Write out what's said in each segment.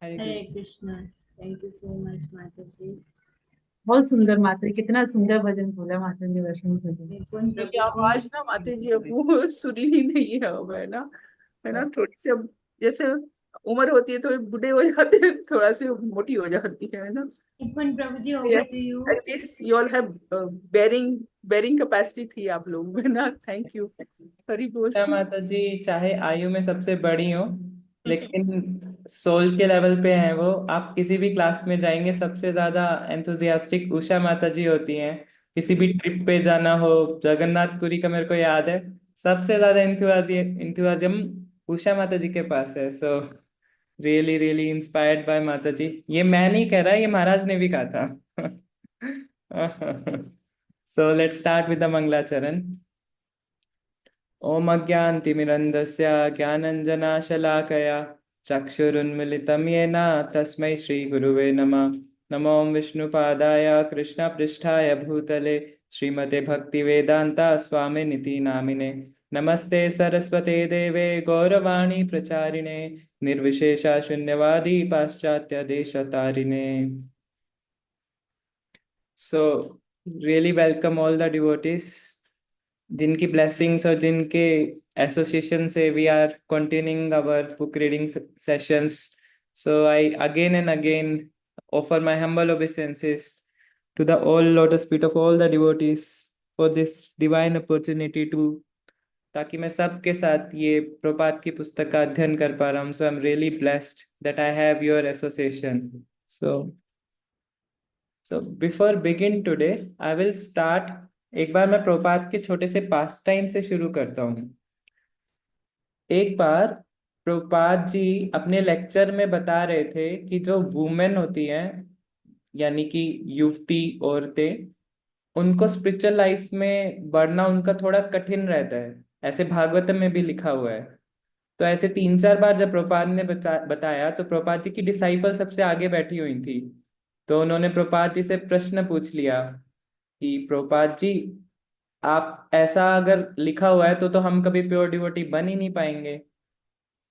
Hare Hare Krishna. Krishna. Thank you so much माता जी। बहुत सुंदर माता जी, कितना सुंदर भजन बोला माता जी, वैष्णव भजन। निपुण मेरी प्रभु जी। आवाज ना माता जी अब वो सुरीली नहीं है अब, है ना थोड़ी सी अब, जैसे उम्र होती है थोड़ी बूढ़े हो जाते हैं, थोड़ा सी मोटी हो जाती है ना। Nipun Prabhu ji, over to you. At least you all have bearing bearing capacity थी आप लोग में ना। Thank you. हरी बोल। उषा माता जी चाहे आयु में सबसे बड़ी हो, लेकिन सोल के लेवल पे हैं वो। आप किसी भी क्लास में जाएंगे, सबसे ज्यादा एंथुजियास्टिक उषा माता जी होती हैं। किसी भी ट्रिप पे जाना हो, जगन्नाथपुरी का मेरे को याद है, सबसे ज्यादा इंथुजियाज्म उषा माता जी के पास है। So really really inspired by माता जी। ये मैं नहीं कह रहा, ये महाराज ने भी कहा था। So let's start with the मंगलाचरण। ओम अज्ञानतिमिरन्धस्य ज्ञानञ्जनाशलाकया चक्षुरुन्मिलितं येन तस्मै श्रीगुरुवे नमः। नमो विष्णुपादाय कृष्णपृष्ठाय भूतले श्रीमते भक्तिवेदान्ता स्वामिनिति नामिने। नमस्ते सरस्वते देवे गौरवाणी प्रचारिणे निर्विशेषा शून्यवादी पाश्चात्य देशतारिणे। So really welcome all the devotees जिनकी blessings और जिनके association से we are continuing our book reading sessions. So I again and again offer my humble obeisances to the all lotus feet of all the devotees for this divine opportunity to, ताकि मैं सबके साथ ये प्रपात की पुस्तक का अध्ययन कर पा रहा हूँ. So I'm really blessed that I have your association. So before begin today, I will start. एक बार मैं प्रभुपाद के छोटे से पास टाइम से शुरू करता हूँ. एक बार प्रभुपाद जी अपने लेक्चर में बता रहे थे कि जो वुमेन होती हैं, यानी कि युवती औरतें, उनको स्पिरिचुअल लाइफ में बढ़ना उनका थोड़ा कठिन रहता है. ऐसे भागवतम में भी लिखा हुआ है. तो ऐसे तीन चार बार जब प्रभुपाद ने बताया, तो प्रभुपाद जी की डिसाइपल सबसे आगे बैठी हुई थी. तो उन्होंने प्रभुपाद जी से प्रश्न पूछ लिया कि प्रभुपाद जी, आप ऐसा अगर लिखा हुआ है तो हम कभी प्योर डिवोटी बन ही नहीं पाएंगे.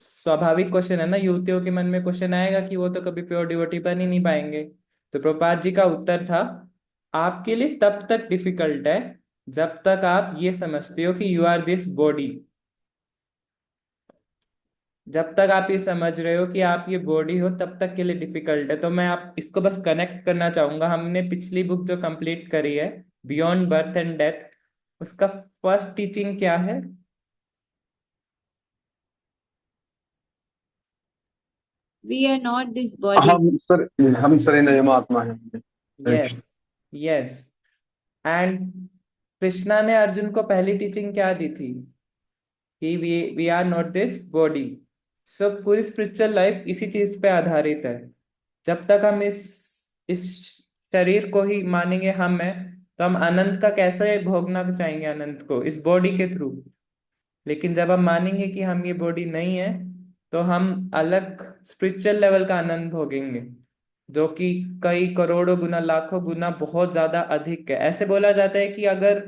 स्वाभाविक क्वेश्चन है ना, युवतियों के मन में क्वेश्चन आएगा कि वो तो कभी प्योर डिवोटी बन ही नहीं पाएंगे. तो प्रभुपाद जी का उत्तर था, आपके लिए तब तक डिफिकल्ट है जब तक आप ये समझते हो कि यू आर दिस बॉडी. जब तक आप ये समझ रहे हो कि आप ये बॉडी हो, तब तक के लिए डिफिकल्ट है. तो मैं आप इसको बस कनेक्ट करना चाहूंगा. हमने पिछली बुक जो कंप्लीट करी है, बियॉन्ड बर्थ एंड डेथ, उसका फर्स्ट टीचिंग क्या है? We are not this body. हम सर इन आत्मा है। Thank yes, yes. And Krishna ने अर्जुन को पहली टीचिंग क्या दी थी? कि we are not this body. So पूरी स्पिरिचुअल लाइफ इसी चीज पे आधारित है. जब तक हम इस शरीर को ही मानेंगे हम हैं, तो हम अनंत का कैसे भोगना चाहेंगे, अनंत को इस बॉडी के थ्रू. लेकिन जब हम मानेंगे कि हम ये बॉडी नहीं है, तो हम अलग स्पिरिचुअल लेवल का आनंद भोगेंगे, जो कि कई करोड़ों गुना, लाखों गुना बहुत ज्यादा अधिक है. ऐसे बोला जाता है कि अगर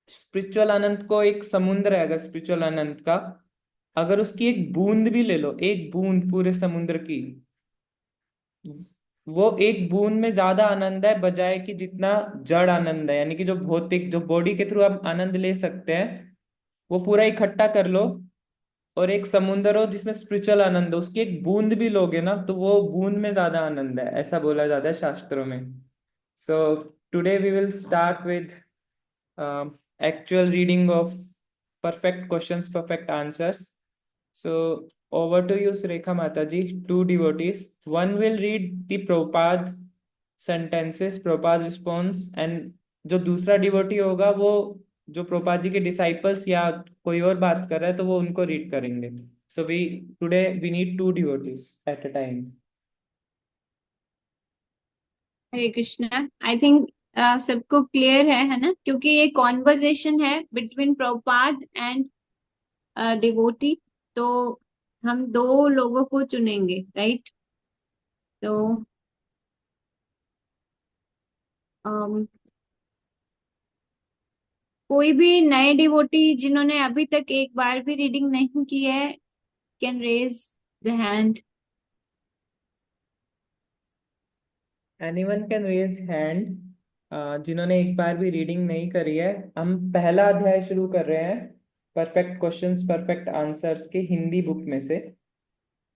स्पिरिचुअल आनंद को एक समुद्र है, अगर स्पिरिचुअल आनंद का, अगर उसकी एक बूंद भी ले लो, एक बूंद पूरे समुद्र की, वो एक बूंद में ज्यादा आनंद है बजाय कि जितना जड़ आनंद है, यानी कि जो भौतिक, जो बॉडी के थ्रू हम आनंद ले सकते हैं, वो पूरा इकट्ठा कर लो और एक समुंदर हो जिसमें स्पिरिचुअल आनंद हो, उसकी एक बूंद भी लोगे ना, तो वो बूंद में ज्यादा आनंद है, ऐसा बोला जाता है शास्त्रों में. So today we will start with actual reading of perfect questions, perfect answers. So over to you, Surekha Mataji. Two devotees. One will read the Prabhupada sentences, Prabhupada response, and जो दूसरा डिवोटी होगा वो जो प्रभुपाद जी के disciples या कोई और बात कर रहा है तो वो उनको रीड करेंगे. So we today we need to devotees at a time. Hare Krishna. I think सबको क्लियर है ना, क्योंकि ये कॉन्वर्जेशन है बिटवीन प्रभुपाद एंड डिवोटी। तो हम दो लोगों को चुनेंगे, राइट? तो um, कोई भी नए डिवोटी जिन्होंने अभी तक एक बार भी रीडिंग नहीं की है, can raise the hand. Anyone can raise hand जिन्होंने एक बार भी रीडिंग नहीं करी है। हम पहला अध्याय शुरू कर रहे हैं परफेक्ट क्वेश्चंस परफेक्ट आंसर्स के हिंदी बुक में से।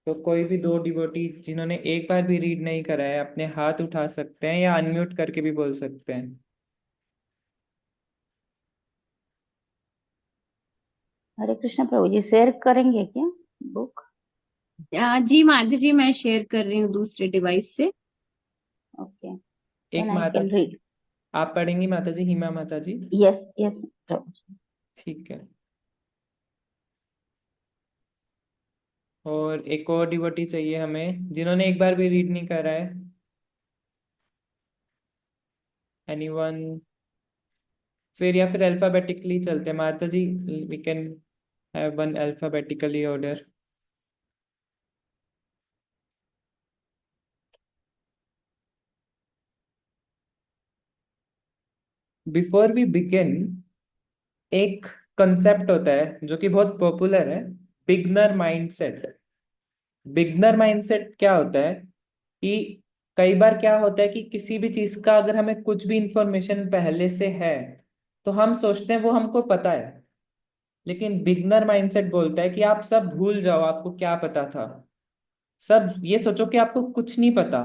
तो कोई भी दो डिवोटी जिन्होंने एक बार भी रीड नहीं करा है अपने हाथ उठा सकते हैं या अनम्यूट करके भी बोल सकते हैं। हरे कृष्णा प्रभु जी, शेयर करेंगे क्या बुक? जी माता जी, मैं शेयर कर रही हूँ दूसरे डिवाइस से। ओके, एक देन आई माता कैन जी रीड। आप पढ़ेंगी माता जी, हिमा माता जी? यस यस प्रभु जी। ठीक है। और एक और डिवोटी चाहिए हमें जिन्होंने एक बार भी रीड नहीं करा है। एनीवन? फिर या फिर अल्फाबेटिकली चलते हैं माता जी। We can have one alphabetically order. Before we begin, एक कंसेप्ट होता है जो कि बहुत पॉपुलर है, बिगनर माइंडसेट। बिगनर माइंडसेट क्या होता है कि कई बार क्या होता है कि किसी भी चीज का अगर हमें कुछ भी इंफॉर्मेशन पहले से है तो हम सोचते हैं वो हमको पता है। लेकिन बिगनर माइंडसेट बोलता है कि आप सब भूल जाओ आपको क्या पता था। सब ये सोचो कि आपको कुछ नहीं पता।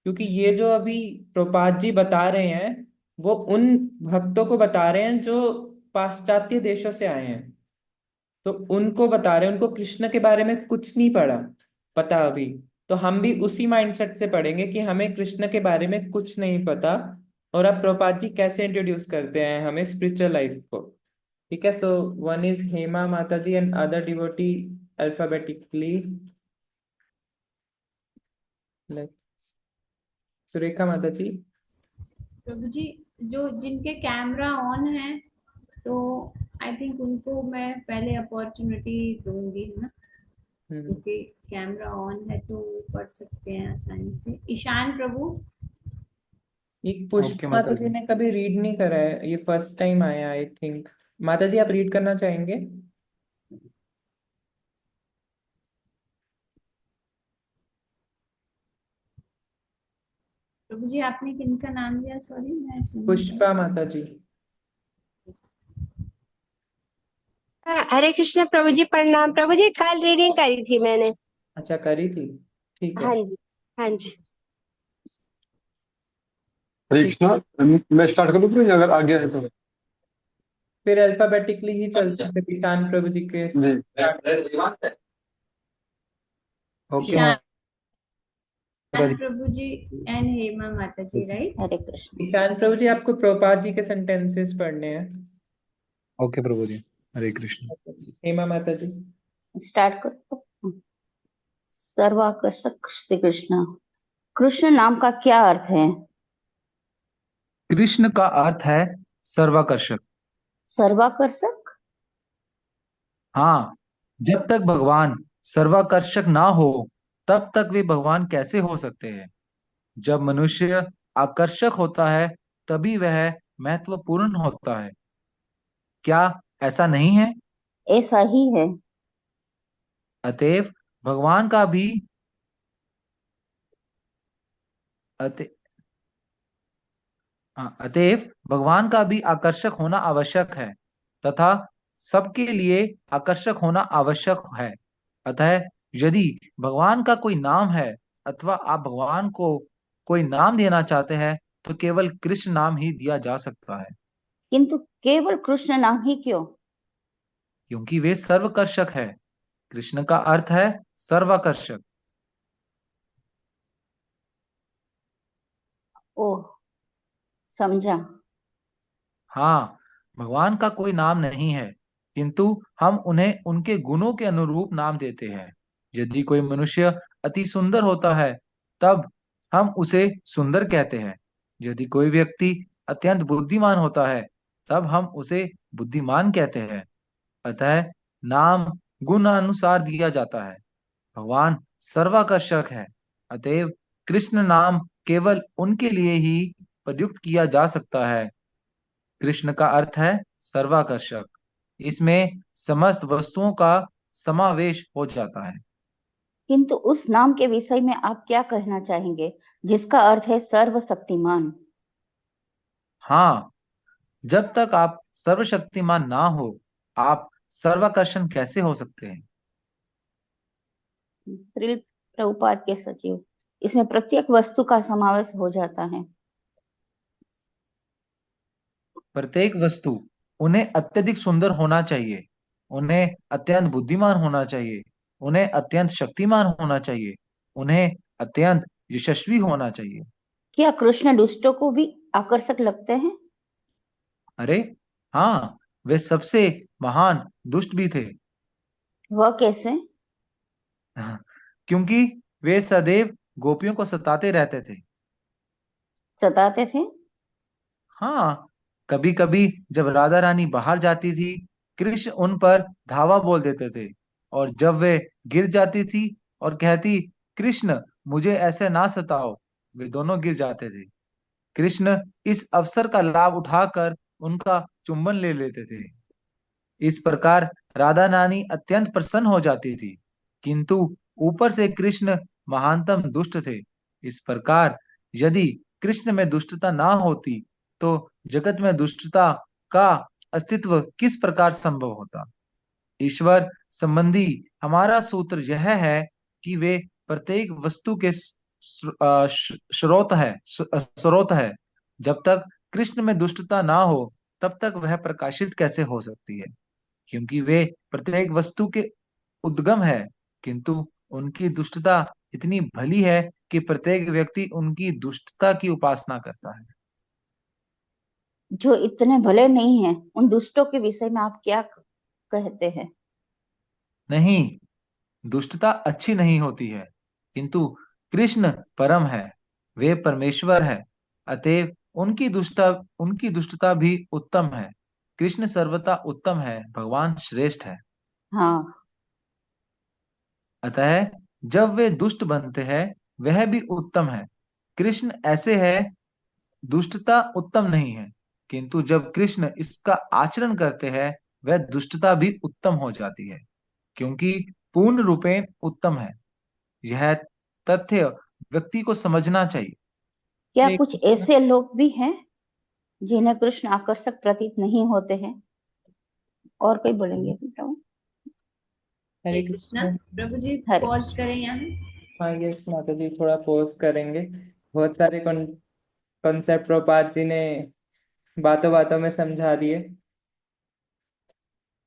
क्योंकि ये जो अभी प्रपात जी बता रहे हैं वो उन भक्तों को बता रहे हैं जो पाश्चात्य देशों से आए हैं। तो उनको बता रहे हैं, उनको कृष्ण के बारे में कुछ नहीं पता अभी। तो हम भी उसी माइंडसेट से पढ़ेंगे कि हमें कृष्ण के बारे में कुछ नहीं पता। और अब प्रभुपाद जी कैसे इंट्रोड्यूस करते हैं हमें स्पिरिचुअल लाइफ को। ठीक है। सो वन इज हेमा माता ji and other devotee alphabetically. Surekha माता जी। प्रभु जी, जो जिनके कैमरा ऑन है तो आई थिंक उनको मैं पहले अपॉर्चुनिटी दूंगी, है ना? क्योंकि कैमरा ऑन है तो वो पढ़ सकते हैं आसानी से। ईशान प्रभु। एक पुष्प ओके माता माता जी जी। ने कभी रीड नहीं करा है, ये फर्स्ट टाइम आया आई थिंक। माता जी आप रीड करना चाहेंगे? प्रभु जी, आपने किनका नाम लिया? सॉरी, मैं सुन नहीं पुष्पा पाई। माता जी। हरे कृष्ण प्रभु जी, प्रणाम प्रभु जी। कल रीडिंग करी थी मैंने। अच्छा करी थी। ठीक है। हाँ जी, हाँ जी। हरे ठीक। कृष्णा, मैं स्टार्ट करूँ फिर अगर आगे है तो? फिर अल्फाबेटिकली ही चलते हैं, फिर ईशान प्रभु जी के जी। ओके ईशान माता जी। प्रभु जी एंड हेमा माता जी, राइट? हरे कृष्ण। ईशान प्रभु जी आपको प्रभुपाद जी के सेंटेंसेस पढ़ने हैं। ओके प्रभु जी। हरे कृष्ण। हेमा माता जी। स्टार्ट करो। सर्वाकर्षक श्री कृष्ण। कृष्ण नाम का क्या अर्थ है? कृष्ण का अर्थ है सर्वाकर्षक। सर्वाकर्षक? हाँ, जब तक भगवान सर्वाकर्षक ना हो तब तक वे भगवान कैसे हो सकते हैं? जब मनुष्य आकर्षक होता है तभी वह महत्वपूर्ण होता है। क्या ऐसा नहीं है? ऐसा ही है। अतएव भगवान का भी अत, अतएव भगवान का भी आकर्षक होना आवश्यक है तथा सबके लिए आकर्षक होना आवश्यक है। अतः यदि भगवान का कोई नाम है अथवा आप भगवान को कोई नाम देना चाहते हैं तो केवल कृष्ण नाम ही दिया जा सकता है। किंतु केवल कृष्ण नाम ही क्यों? क्योंकि वे सर्वकर्षक है। कृष्ण का अर्थ है सर्वाकर्षक। ओह, समझा। हाँ, भगवान का कोई नाम नहीं है किंतु हम उन्हें उनके गुणों के अनुरूप नाम देते हैं। यदि कोई मनुष्य अति सुंदर होता है तब हम उसे सुंदर कहते हैं। यदि कोई व्यक्ति अत्यंत बुद्धिमान होता है तब हम उसे बुद्धिमान कहते हैं। अतः नाम गुण अनुसार दिया जाता है। भगवान सर्वाकर्षक है। अतएव कृष्ण नाम केवल उनके लिए ही प्रयुक्त किया जा सकता है। कृष्ण का अर्थ है सर्वाकर्षक। इसमें समस्त वस्तुओं का समावेश हो जाता है। किंतु उस नाम के विषय में आप क्या कहना चाहेंगे जिसका अर्थ है सर्वशक्तिमान? हाँ, जब तक आप सर्वशक्तिमान ना हो, आप सर्वाकर्षण कैसे हो सकते हैं? श्रील प्रभुपाद के सचिव, इसमें प्रत्येक वस्तु का समावेश हो जाता है। प्रत्येक वस्तु, उन्हें अत्यधिक सुंदर होना चाहिए, उन्हें अत्यंत बुद्धिमान होना चाहिए, उन्हें अत्यंत शक्तिमान होना चाहिए, उन्हें अत्यंत यशस्वी होना चाहिए। क्या कृष्ण दुष्टों को भी आकर्षक लगते हैं? अरे हाँ, वे सबसे महान दुष्ट भी थे। वह कैसे? क्योंकि वे सदैव गोपियों को सताते रहते थे। सताते थे? हाँ, कभी कभी जब राधा रानी बाहर जाती थी, कृष्ण उन पर धावा बोल देते थे, और जब वे गिर जाती थी और कहती, कृष्ण मुझे ऐसे ना सताओ, वे दोनों गिर जाते थे। कृष्ण इस अवसर का लाभ उठाकर उनका चुंबन ले लेते थे। इस प्रकार राधा नानी अत्यंत प्रसन्न हो जाती थी, किंतु ऊपर से कृष्ण महानतम दुष्ट थे। इस प्रकार यदि कृष्ण में दुष्टता ना होती, तो जगत में दुष्टता का अस्तित्व किस प्रकार संभव होता? ईश्वर संबंधी हमारा सूत्र यह है कि वे प्रत्येक वस्तु के स्रोत है। जब तक कृष्ण में दुष्टता ना हो, तब तक वह प्रकाशित कैसे हो सकती है? क्योंकि वे प्रत्येक वस्तु के उद्गम है, किंतु उनकी दुष्टता इतनी भली है कि प्रत्येक व्यक्ति उनकी दुष्टता की उपासना करता है। जो इतने भले नहीं हैं, उन दुष्टों के विषय में आप क्या कहते हैं? नहीं, दुष्टता अच्छी नहीं होती है, किंतु कृष्ण परम है, वे परमेश्वर है, अतएव उनकी दुष्टता भी उत्तम है। कृष्ण सर्वथा उत्तम है, भगवान श्रेष्ठ है। हाँ। अतः जब वे दुष्ट बनते हैं, वह भी उत्तम है। कृष्ण ऐसे है, दुष्टता उत्तम नहीं है, किंतु जब कृष्ण इसका आचरण करते हैं, वह दुष्टता भी उत्तम हो जाती है, क्योंकि पूर्ण रूपेण उत्तम है। यह तथ्य व्यक्ति को समझना चाहिए। क्या हरे कुछ कृष्ण। ऐसे लोग भी हैं जिन्हें कृष्ण आकर्षक प्रतीत नहीं होते हैं? और कोई बोलेंगे प्रभु? हरे हरे कृष्णा। कृष्ण। प्रभु जी हरे पॉज कृष्ण। करें यहाँ। हाँ यस माता जी, थोड़ा पॉज करेंगे। बहुत सारे कॉन्सेप्ट प्रभुपाद जी ने बातों बातों में समझा दिए।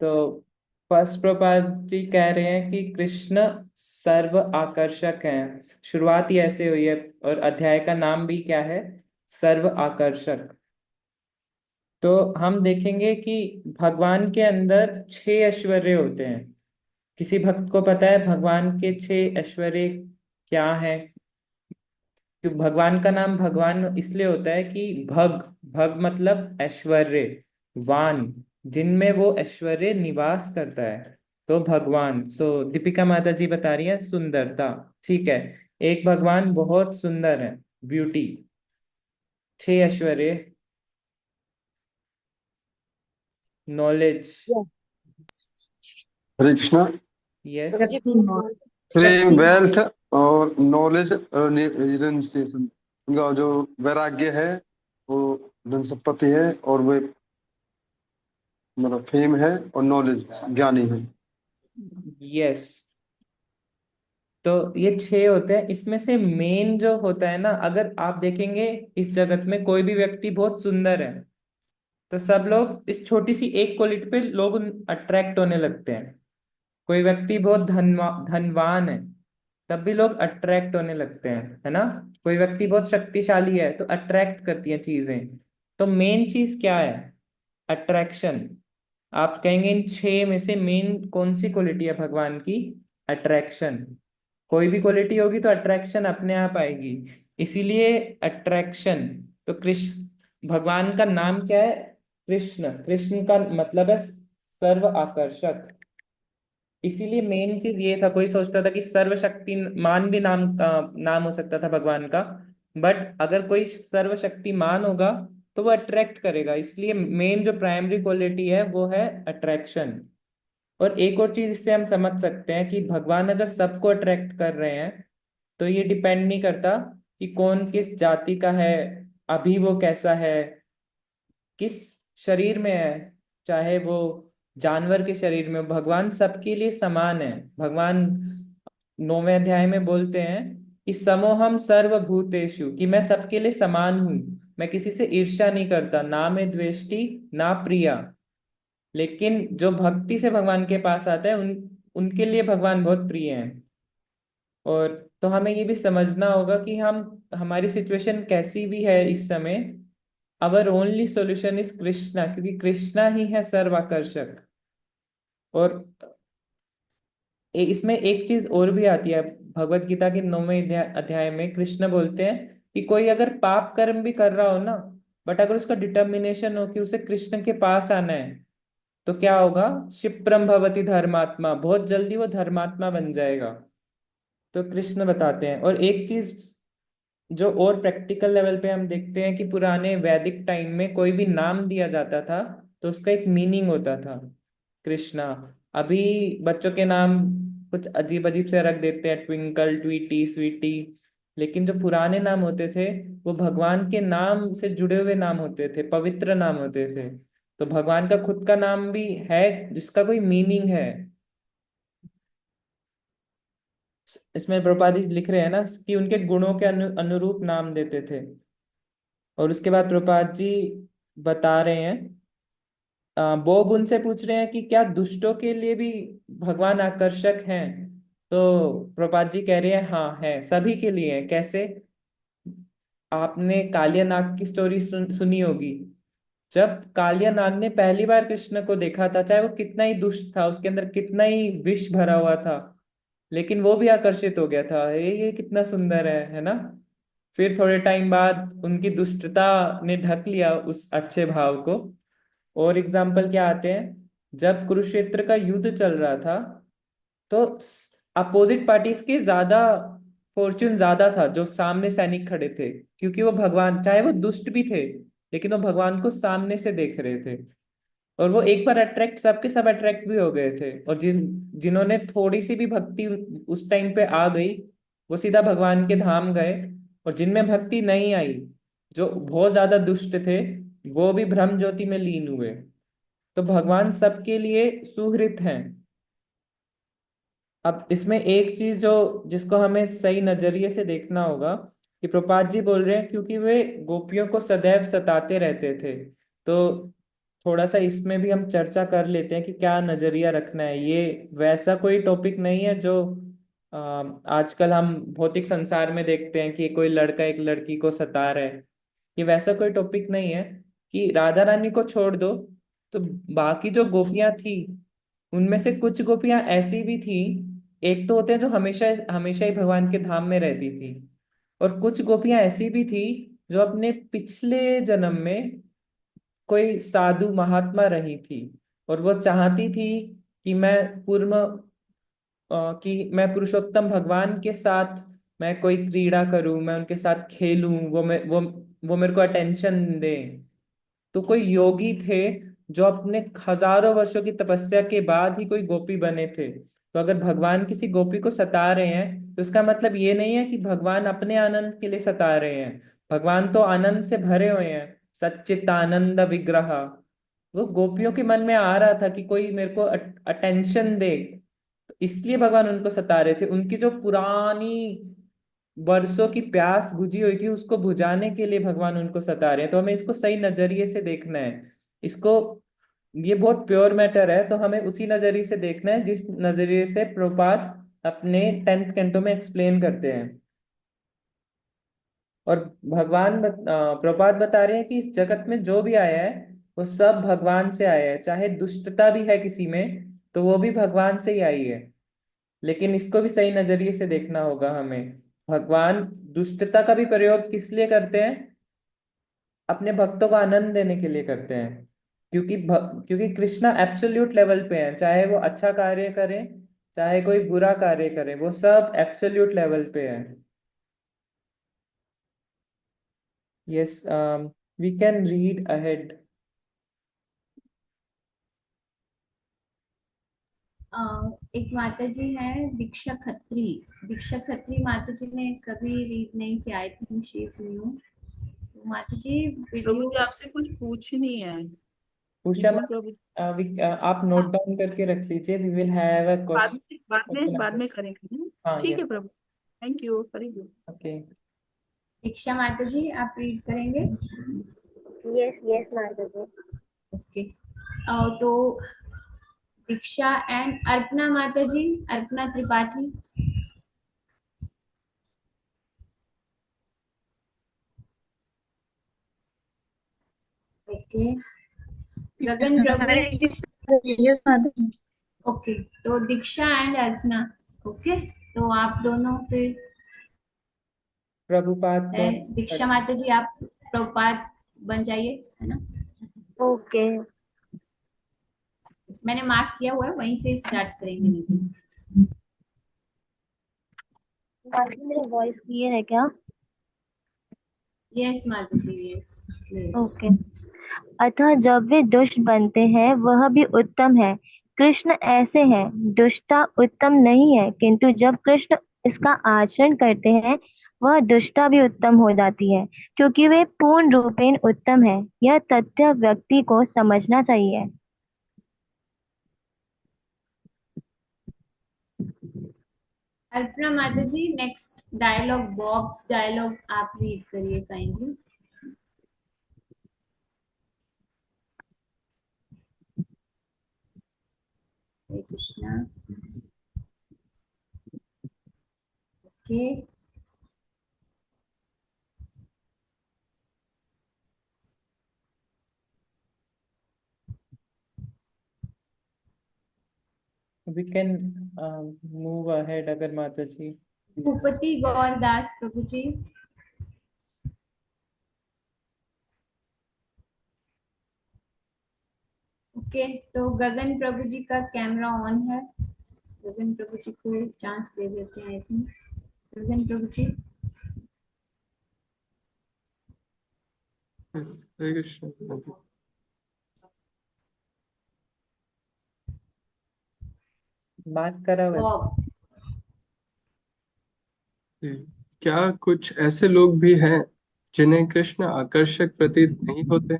तो फर्स्ट प्रभुपाद जी कह रहे हैं कि कृष्ण सर्व आकर्षक हैं। शुरुआत ही ऐसे हुई है, और अध्याय का नाम भी क्या है? सर्व आकर्षक। तो हम देखेंगे कि भगवान के अंदर 6 ऐश्वर्य होते हैं। किसी भक्त को पता है भगवान के 6 ऐश्वर्य क्या है? कि भगवान का नाम भगवान इसलिए होता है कि भग, भग मतलब ऐश्वर्य, वान, जिनमें वो ऐश्वर्य निवास करता है, तो भगवान। सो दीपिका माता जी बता रही है सुंदरता। ठीक है, एक भगवान बहुत सुंदर है, ब्यूटी। 6 ऐश्वर्य, नॉलेज। हरे कृष्णा। यस। शक्ति फेम, शक्ति वेल्थ और नॉलेज और रियलाइजेशन, उनका जो वैराग्य है वो धन संपत्ति है, और वे मतलब फेम है और नॉलेज ज्ञानी है। यस। तो ये 6 होते हैं। इसमें से मेन जो होता है ना, अगर आप देखेंगे इस जगत में कोई भी व्यक्ति बहुत सुंदर है, तो सब लोग इस छोटी सी एक क्वालिटी पे लोग अट्रैक्ट होने लगते हैं। कोई व्यक्ति बहुत धनवान है, तब भी लोग अट्रैक्ट होने लगते हैं, है ना? कोई व्यक्ति बहुत शक्तिशाली है, तो अट्रैक्ट करती हैं चीजें। तो मेन चीज क्या है? अट्रैक्शन। आप कहेंगे इन 6 में से मेन कौन सी क्वालिटी है भगवान की? अट्रैक्शन। कोई भी क्वालिटी होगी तो अट्रैक्शन अपने आप आएगी, इसीलिए अट्रैक्शन। तो कृष्ण, भगवान का नाम क्या है? कृष्ण। कृष्ण का मतलब है सर्व आकर्षक। इसीलिए मेन चीज ये था, कोई सोचता था कि सर्वशक्तिमान भी नाम हो सकता था भगवान का, बट अगर कोई सर्वशक्तिमान होगा तो वो अट्रैक्ट करेगा, इसलिए मेन जो प्राइमरी क्वालिटी है वो है अट्रैक्शन। और एक और चीज इससे हम समझ सकते हैं कि भगवान अगर सबको अट्रैक्ट कर रहे हैं तो ये डिपेंड नहीं करता कि कौन किस जाति का है, अभी वो कैसा है, किस शरीर में है, चाहे वो जानवर के शरीर में हो, भगवान सबके लिए समान है। भगवान 9वें अध्याय में बोलते हैं कि समोहम सर्वभूतेषु, कि मैं सबके लिए समान हूं, मैं किसी से ईर्ष्या नहीं करता, ना मैं द्वेष्टि ना प्रिया। लेकिन जो भक्ति से भगवान के पास आता है उनके लिए भगवान बहुत प्रिय हैं। और तो हमें ये भी समझना होगा कि हम हमारी सिचुएशन कैसी भी है इस समय, अवर ओनली सॉल्यूशन इज कृष्णा, क्योंकि कृष्णा ही है सर्वाकर्षक। और इसमें एक चीज और भी आती है, भगवत गीता के 9वें अध्याय में कृष्ण बोलते हैं कि कोई अगर पाप कर्म भी कर रहा हो ना, बट अगर उसका डिटर्मिनेशन हो कि उसे कृष्ण के पास आना है, तो क्या होगा, क्षिप्रम भवति धर्मात्मा, बहुत जल्दी वो धर्मात्मा बन जाएगा। तो कृष्ण बताते हैं। और एक चीज जो और प्रैक्टिकल लेवल पे हम देखते हैं कि पुराने वैदिक टाइम में कोई भी नाम दिया जाता था तो उसका एक मीनिंग होता था। कृष्णा, अभी बच्चों के नाम कुछ अजीब अजीब से रख देते हैं, ट्विंकल, ट्वीटी, स्वीटी, लेकिन जो पुराने नाम होते थे वो भगवान के नाम से जुड़े हुए नाम होते थे, पवित्र नाम होते थे। तो भगवान का खुद का नाम भी है जिसका कोई मीनिंग है। इसमें प्रभुपाद जी लिख रहे हैं ना कि उनके गुणों के अनुरूप नाम देते थे। और उसके बाद प्रभुपाद जी बता रहे हैं, बोब उनसे पूछ रहे हैं कि क्या दुष्टों के लिए भी भगवान आकर्षक हैं। तो प्रभुपाद जी कह रहे हैं हाँ है, सभी के लिए है। कैसे? आपने कालिया नाग की स्टोरी सुनी होगी। जब कालिया नाग ने पहली बार कृष्ण को देखा था, चाहे वो कितना ही दुष्ट था, उसके अंदर कितना ही विष भरा हुआ था, लेकिन वो भी आकर्षित हो गया था, ये कितना सुंदर है ना। फिर थोड़े टाइम बाद उनकी दुष्टता ने ढक लिया उस अच्छे भाव को। और एग्जाम्पल क्या आते हैं, जब कुरुक्षेत्र का युद्ध चल रहा था तो अपोजिट पार्टीज के ज्यादा फॉर्च्यून ज्यादा था, जो सामने सैनिक खड़े थे, क्योंकि वो भगवान, चाहे वो दुष्ट भी थे, लेकिन वो भगवान को सामने से देख रहे थे। और वो एक बार अट्रैक्ट, सबके सब अट्रैक्ट भी हो गए थे। और जिन्होंने थोड़ी सी भी भक्ति उस टाइम पे आ गई, वो सीधा भगवान के धाम गए। और जिनमें भक्ति नहीं आई, जो बहुत ज्यादा दुष्ट थे, वो भी ब्रह्म ज्योति में लीन हुए। तो भगवान सबके लिए सुहृत हैं। अब इसमें एक चीज जो जिसको हमें सही नजरिए से देखना होगा, कि प्रपात जी बोल रहे हैं क्योंकि वे गोपियों को सदैव सताते रहते थे। तो थोड़ा सा इसमें भी हम चर्चा कर लेते हैं कि क्या नजरिया रखना है। ये वैसा कोई टॉपिक नहीं है जो आजकल हम भौतिक संसार में देखते हैं कि कोई लड़का एक लड़की को सता रहा है। ये वैसा कोई टॉपिक नहीं है। कि राधा रानी को छोड़ दो, तो बाकी जो गोपियां थी उनमें से कुछ गोपियां ऐसी भी थी, एक तो होते हैं जो हमेशा हमेशा ही भगवान के धाम में रहती थी, और कुछ गोपियां ऐसी भी थी जो अपने पिछले जन्म में कोई साधु महात्मा रही थी, और वो चाहती थी कि कि मैं पुरुषोत्तम भगवान के साथ मैं कोई क्रीड़ा करूं, मैं उनके साथ खेलूं, वो मेरे को अटेंशन दे। तो कोई योगी थे जो अपने हजारों वर्षों की तपस्या के बाद ही कोई गोपी बने थे। तो अगर भगवान किसी गोपी को सता रहे हैं तो इसका मतलब ये नहीं है कि भगवान अपने आनंद के लिए सता रहे हैं। भगवान तो आनंद से भरे हुए हैं, सच्चिदानंद विग्रह। वो गोपियों के मन में आ रहा था कि कोई मेरे को अटेंशन दे, तो इसलिए भगवान उनको सता रहे थे। उनकी जो पुरानी बरसों की प्यास बुझी हुई थी उसको बुझाने के लिए भगवान उनको सता रहे हैं। तो हमें इसको सही नजरिए से देखना है। इसको, ये बहुत प्योर मैटर है, तो हमें उसी नजरिए से देखना है जिस नजरिए से प्रभुपाद अपने 10th कैंटो में एक्सप्लेन करते हैं। और प्रभुपाद बता रहे हैं कि इस जगत में जो भी आया है वो सब भगवान से आया है। चाहे दुष्टता भी है किसी में तो वो भी भगवान से ही आई है। लेकिन इसको भी सही नजरिए से देखना होगा हमें। भगवान दुष्टता का भी प्रयोग किस लिए करते हैं? अपने भक्तों को आनंद देने के लिए करते हैं। क्योंकि कृष्णा एब्सोल्यूट लेवल पे है, चाहे वो अच्छा कार्य करें चाहे कोई बुरा कार्य करे, वो सब एब्सोल्यूट लेवल पे है। Yes, we can read ahead. एक माता जी है दीक्षा खत्री। दीक्षा खत्री माता जी ने कभी रीड नहीं किया, I think she is new. तो माता जी प्रभु वीडियो। जी आपसे कुछ पूछनी है। उषा विमल मैम, प्रभु जी, आप नोट डाउन करके रख लीजिए, वी विल हैव अ बाद क्वेश्चन। में करेंगे ना? हाँ, ठीक यस। है Prabhu. Thank you, very good. Okay. Diksha माता जी आप रीड करेंगे? यस यस माता जी। ओके। तो दीक्षा एंड अर्पणा माता जी, अर्पणा त्रिपाठी। ओके। गगन प्रभु। हरे कृष्ण। यस माता जी। ओके, तो दीक्षा एंड अर्पणा। ओके, तो आप दोनों फिर प्रभुपाद को दीक्षा माता जी आप प्रभुपाद बन जाइए, है ना? ओके। मैंने मार्क किया हुआ है, वहीं से स्टार्ट करेंगे मीटिंग। माता जी मेरी वॉइस क्लियर है क्या? यस माता जी, यस। ओके। अतः जब वे दुष्ट बनते हैं वह भी उत्तम है। कृष्ण ऐसे हैं, दुष्टता उत्तम नहीं है, किंतु जब कृष्ण इसका आचरण करते हैं वह दुष्टता भी उत्तम हो जाती है, क्योंकि वे पूर्ण रूपेण उत्तम है। यह तथ्य व्यक्ति को समझना चाहिए। अर्पणा माता जी नेक्स्ट डायलॉग, बॉब्स डायलॉग आप रीड करिए kindly. Hare Krishna. Okay. We can move ahead अगर माता जी। भूपति गौरदास प्रभु जी। ओके, तो गगन प्रभु जी का कैमरा ऑन है। गगन प्रभु जी को चांस दे देते हैं आई थिंक। गगन प्रभु जी। हरे कृष्ण। बात करा हुआ है। बॉब। जी। क्या कुछ ऐसे लोग भी हैं जिन्हें कृष्ण आकर्षक प्रतीत नहीं होते?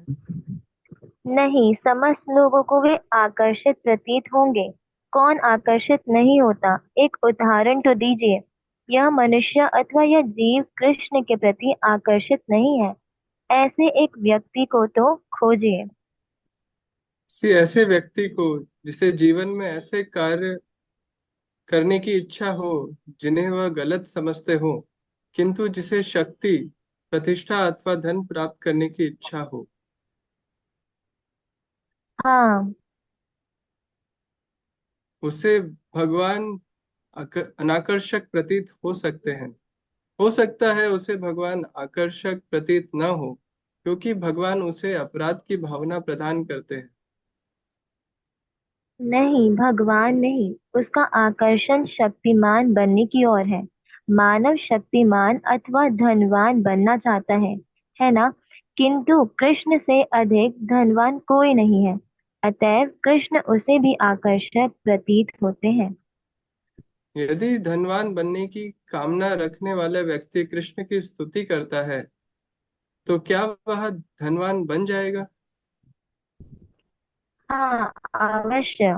नहीं, समस्त लोगों को वे आकर्षित प्रतीत होंगे। कौन आकर्षित नहीं होता? एक उदाहरण तो दीजिए। यह मनुष्य अथवा यह जीव कृष्ण के प्रति आकर्षित नहीं है। ऐसे एक व्यक्ति को तो खोजिए। किसी ऐसे व्यक्ति को जिसे जीवन में ऐसे कार्य करने की इच्छा हो जिन्हें वह गलत समझते हो, किंतु जिसे शक्ति, प्रतिष्ठा अथवा धन प्राप्त करने की इच्छा हो। हाँ। उसे भगवान अनाकर्षक प्रतीत हो सकते हैं। हो सकता है उसे भगवान आकर्षक प्रतीत न हो, क्योंकि भगवान उसे अपराध की भावना प्रदान करते हैं। नहीं, भगवान नहीं, उसका आकर्षण शक्तिमान बनने की ओर है। मानव शक्तिमान अथवा धनवान बनना चाहता है ना? किंतु कृष्ण से अधिक धनवान कोई नहीं है, अतएव कृष्ण उसे भी आकर्षक प्रतीत होते हैं। यदि धनवान बनने की कामना रखने वाला व्यक्ति कृष्ण की स्तुति करता है, तो क्या वह धनवान बन जाएगा? हाँ, अवश्य।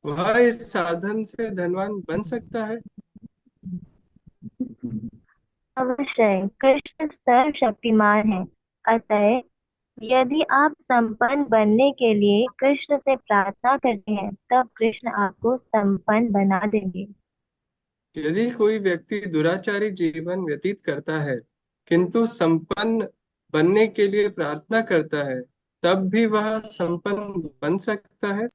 वह इस साधन से धनवान बन सकता है? अवश्य, कृष्ण सर्वशक्तिमान है। अतः यदि आप संपन्न बनने के लिए कृष्ण से प्रार्थना करते हैं, तब कृष्ण आपको संपन्न बना देंगे। यदि कोई व्यक्ति दुराचारी जीवन व्यतीत करता है, किंतु संपन्न बनने के लिए प्रार्थना करता है, तब भी वह संपन्न बन सकता है?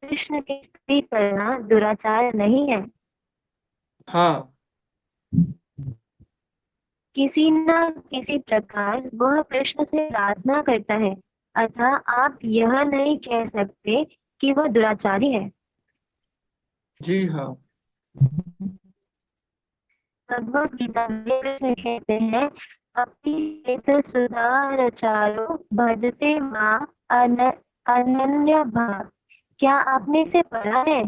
कृष्ण की स्तुति करना दुराचार नहीं है। हाँ। किसी न किसी प्रकार वह कृष्ण से प्रार्थना करता है, अतः आप यह नहीं कह सकते कि वह दुराचारी है। जी हाँ। भगवद गीता में कृष्ण कहते हैं, अपनी हित सुधा रचारो भजते माँ अनन्य भाव, क्या आपने इसे पढ़ा है?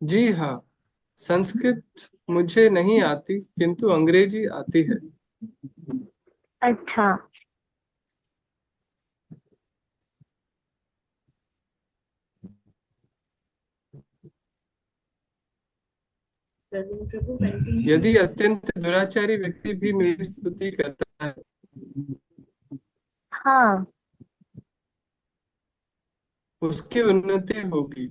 जी हाँ, संस्कृत मुझे नहीं आती किंतु अंग्रेजी आती है। अच्छा। प्रभु कंटिन्यू। यदि अत्यंत दुराचारी व्यक्ति भी मेरी स्तुति करता है, हाँ। उसकी उन्नति होगी।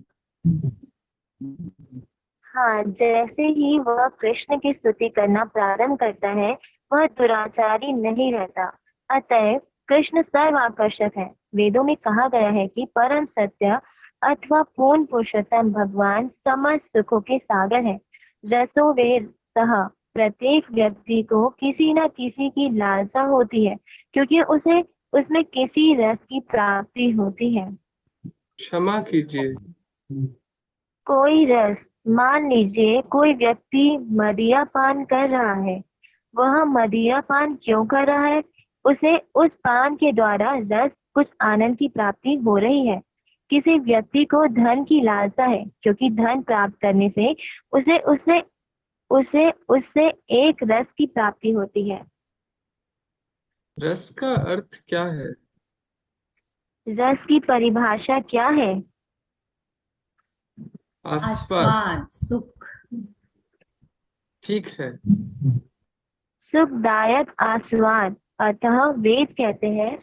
हाँ, जैसे ही वह कृष्ण की स्तुति करना प्रारंभ करता है, वह दुराचारी नहीं रहता। अतएव कृष्ण सर्वाकर्षक है। वेदों में कहा गया है कि परम सत्य अथवा पूर्ण पुरुषोत्तम भगवान समस्त सुखों के सागर है। रसों वे सह, प्रत्येक व्यक्ति को किसी न किसी की लालसा होती है, क्योंकि उसे उसमें किसी रस की प्राप्ति होती है। क्षमा कीजिए। कोई रस, मान लीजिए कोई व्यक्ति मदिरा पान कर रहा है। वह मदिरा पान क्यों कर रहा है? उसे उस पान के द्वारा रस कुछ आनंद की प्राप्ति हो रही है। किसी व्यक्ति को धन की लालसा है, क्योंकि धन प्राप्त करने से उसे उसे उसे उससे एक रस की प्राप्ति होती है। रस का अर्थ क्या है? रस की परिभाषा क्या है? आस्वाद। आस्वाद, सुख। ठीक है। सुखदायक आस्वाद। अतः वेद कहते हैं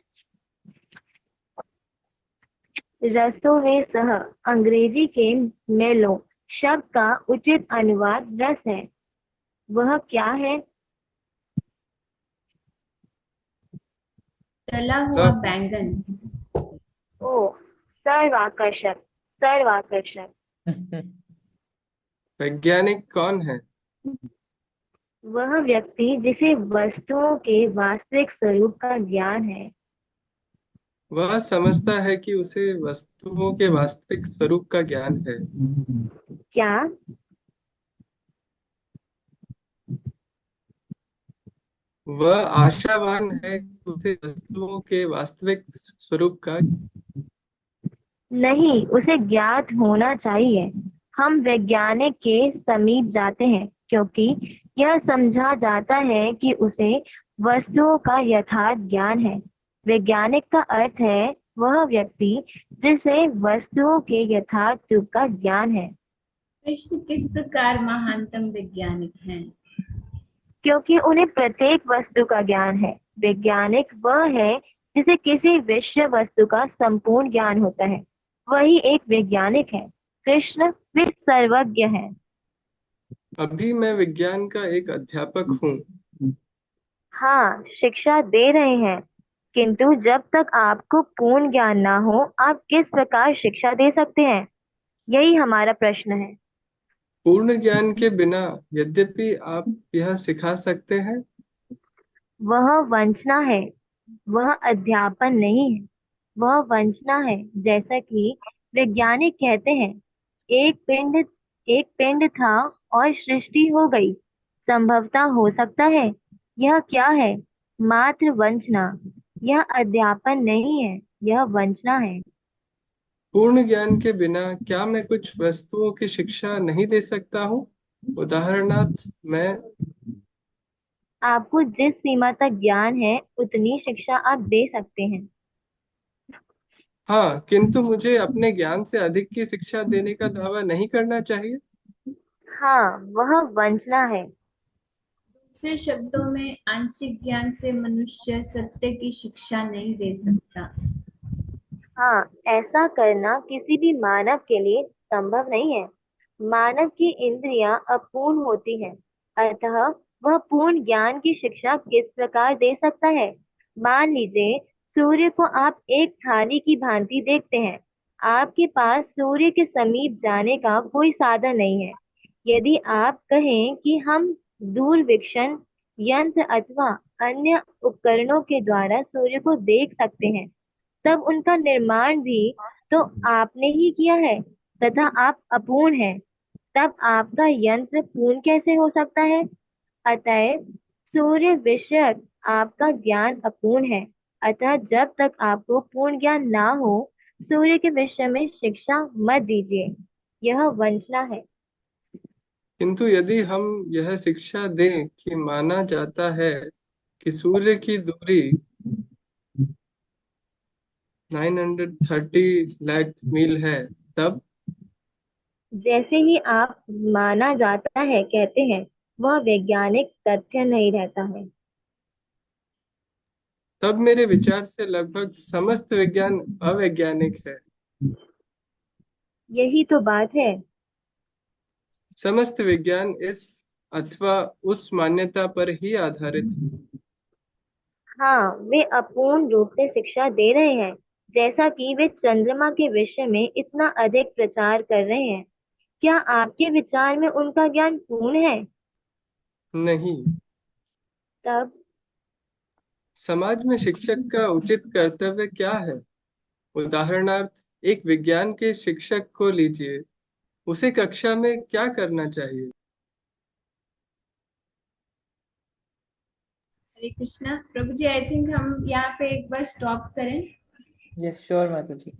रसों में सह। अंग्रेजी के मेलो शब्द का उचित अनुवाद रस है। वह क्या है? तला हुआ बैंगन। ओ, सर्वाकर्षक, सर्वाकर्षक। वैज्ञानिक कौन है? वह व्यक्ति जिसे वस्तुओं के वास्तविक स्वरूप का ज्ञान है। वह समझता है कि उसे वस्तुओं के वास्तविक स्वरूप का ज्ञान है। क्या? वह आशावान है कि उसे वस्तुओं के वास्तविक स्वरूप का। नहीं, उसे ज्ञात होना चाहिए। हम वैज्ञानिक के समीप जाते हैं क्योंकि यह समझा जाता है कि उसे वस्तुओं का यथार्थ ज्ञान है। वैज्ञानिक का अर्थ है वह व्यक्ति जिसे वस्तुओं के यथार्थ रूप का ज्ञान है। कृष्ण किस प्रकार महानतम वैज्ञानिक हैं? क्योंकि उन्हें प्रत्येक वस्तु का ज्ञान है। वैज्ञानिक वह है जिसे किसी विषय वस्तु का संपूर्ण ज्ञान होता है, वही एक वैज्ञानिक है। कृष्ण वे सर्वज्ञ हैं। अभी मैं विज्ञान का एक अध्यापक हूँ। हाँ, शिक्षा दे रहे हैं, किंतु जब तक आपको पूर्ण ज्ञान ना हो, आप किस प्रकार शिक्षा दे सकते हैं? यही हमारा प्रश्न है। पूर्ण ज्ञान के बिना यद्यपि आप यह सिखा सकते हैं। वह वंचना है, वह अध्यापन नहीं है। वह वंचना है। जैसा कि वैज्ञानिक कहते हैं, एक पिंड एक पिंड था और सृष्टि हो गई। संभवतः हो सकता है। यह क्या है? मात्र वंचना। यह अध्यापन नहीं है, यह वंचना है। पूर्ण ज्ञान के बिना क्या मैं कुछ वस्तुओं की शिक्षा नहीं दे सकता हूँ? उदाहरणार्थ मैं। आपको जिस सीमा तक ज्ञान है उतनी शिक्षा आप दे सकते हैं। हाँ, किंतु मुझे अपने ज्ञान से अधिक की शिक्षा देने का दावा नहीं करना चाहिए। हाँ, वह वंचना है। दूसरे शब्दों में आंशिक ज्ञान से मनुष्य सत्य की शिक्षा नहीं दे सकता। हाँ, ऐसा करना किसी भी मानव के लिए संभव नहीं है। मानव की इंद्रियां अपूर्ण होती हैं, अतः वह पूर्ण ज्ञान की शिक्षा किस प्रकार दे सकता है? मान लीजिए सूर्य को आप एक थाली की भांति देखते हैं। आपके पास सूर्य के समीप जाने का कोई साधन नहीं है। यदि आप कहें कि हम दूरवीक्षण यंत्र अथवा अन्य उपकरणों के द्वारा सूर्य को देख सकते हैं, तब उनका निर्माण भी तो आपने ही किया है, तथा आप अपूर्ण हैं। तब आपका यंत्र पूर्ण कैसे हो सकता है? अतएव सूर्य विषयक आपका ज्ञान अपूर्ण है। अतः जब तक आपको पूर्ण ज्ञान ना हो, सूर्य के विषय में शिक्षा मत दीजिए, यह वंचना है। किंतु यदि हम यह शिक्षा दें कि माना जाता है कि सूर्य की दूरी 930 लाख मील है, तब जैसे ही आप माना जाता है कहते हैं, वह वैज्ञानिक तथ्य नहीं रहता है। तब मेरे विचार से लगभग समस्त विज्ञान अवैज्ञानिक है। यही तो बात है। समस्त विज्ञान इस अथवा उस मान्यता पर ही आधारित है। हाँ, वे अपूर्ण रूप से शिक्षा दे रहे हैं, जैसा कि वे चंद्रमा के विषय में इतना अधिक प्रचार कर रहे हैं। क्या आपके विचार में उनका ज्ञान पूर्ण है? नहीं, तब समाज में शिक्षक का उचित कर्तव्य क्या है? उदाहरणार्थ, एक विज्ञान के शिक्षक को लीजिए, उसे कक्षा में क्या करना चाहिए? हरे कृष्णा प्रभु जी, आई थिंक हम यहाँ पे एक बार स्टॉप करें। यस श्योर माता जी।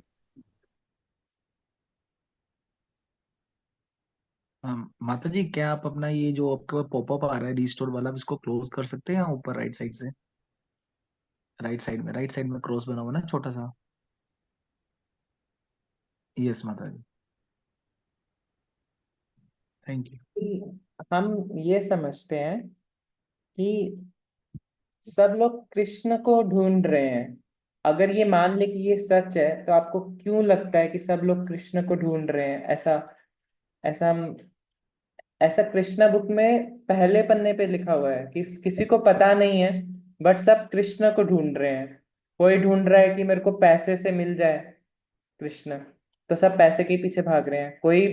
माता जी, क्या आप अपना ये जो आपके पास पॉपअप आ रहा है रिस्टोर वाला, आप इसको क्लोज कर सकते हैं? ऊपर राइट साइड से, राइट साइड में क्रॉस बना हुआ ना छोटा सा। यस माता जी, थैंक यू। कि हम ये समझते हैं कि सब लोग कृष्ण को ढूंढ रहे हैं। अगर ये मान ले कि ये सच है, तो आपको क्यों लगता है कि सब लोग कृष्ण को ढूंढ रहे हैं? ऐसा ऐसा ऐसा कृष्णा बुक में पहले पन्ने पे लिखा हुआ है कि किसी को पता नहीं है, बट सब कृष्ण को ढूंढ रहे हैं। कोई ढूंढ रहा है कि मेरे को पैसे से मिल जाए कृष्ण, तो सब पैसे के पीछे भाग रहे हैं। कोई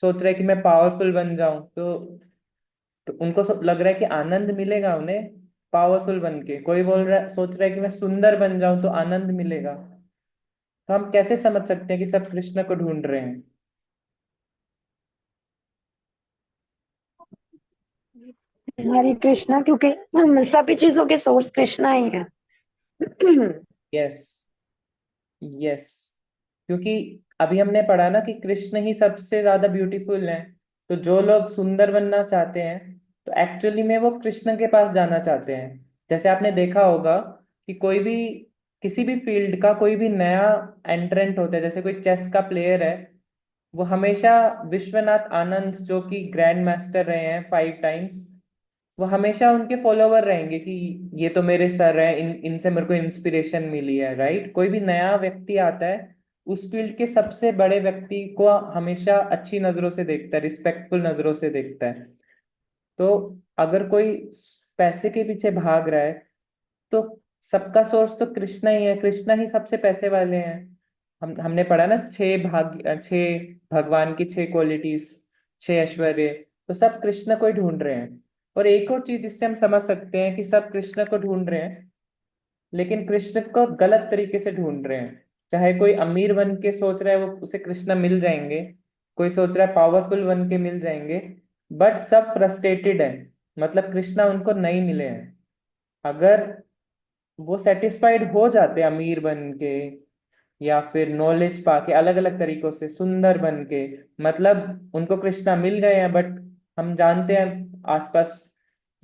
सोच रहा है कि मैं पावरफुल बन जाऊं, तो उनको लग रहा है कि आनंद मिलेगा उन्हें पावरफुल बन के। कोई सोच रहा है कि मैं सुंदर बन जाऊं तो आनंद मिलेगा। तो हम कैसे समझ सकते हैं कि सब कृष्ण को ढूंढ रहे हैं? हरे कृष्णा, क्योंकि सभी चीजों के सोर्स कृष्णा ही है। Yes, yes. क्योंकि अभी हमने पढ़ा ना कि कृष्ण ही सबसे ज्यादा ब्यूटीफुल है। तो जो लोग सुंदर बनना चाहते हैं, तो एक्चुअली में वो कृष्ण के पास जाना चाहते हैं। जैसे आपने देखा होगा कि कोई भी किसी भी फील्ड का कोई भी नया एंट्रेंट होता है, जैसे कोई चेस का प्लेयर है, वो हमेशा विश्वनाथ आनंद जो कि ग्रैंड मास्टर रहे हैं 5 टाइम्स, वो हमेशा उनके फॉलोवर रहेंगे कि ये तो मेरे सर हैं, इनसे मेरे को इंस्पिरेशन मिली है। राइट? कोई भी नया व्यक्ति आता है, उस फील्ड के सबसे बड़े व्यक्ति को हमेशा अच्छी नजरों से देखता है, रिस्पेक्टफुल नजरों से देखता है। तो अगर कोई पैसे के पीछे भाग रहा है, तो सबका सोर्स तो कृष्णा ही है। कृष्णा ही सबसे पैसे वाले हैं। हमने पढ़ा ना, 6 भगवान की 6 क्वालिटीज, 6 ऐश्वर्य। तो सब कृष्ण को ही ढूंढ रहे हैं। और एक और चीज जिससे हम समझ सकते हैं कि सब कृष्ण को ढूंढ रहे हैं, लेकिन कृष्ण को गलत तरीके से ढूंढ रहे हैं। चाहे कोई अमीर बन के सोच रहा है वो उसे कृष्ण मिल जाएंगे, कोई सोच रहा है पावरफुल बन के मिल जाएंगे, बट सब फ्रस्ट्रेटेड है। मतलब कृष्णा उनको नहीं मिले हैं। अगर वो सेटिस्फाइड हो जाते अमीर बन के, या फिर नॉलेज पाके अलग अलग तरीकों से सुंदर बन के, मतलब उनको कृष्णा मिल गए हैं, बट हम जानते हैं आसपास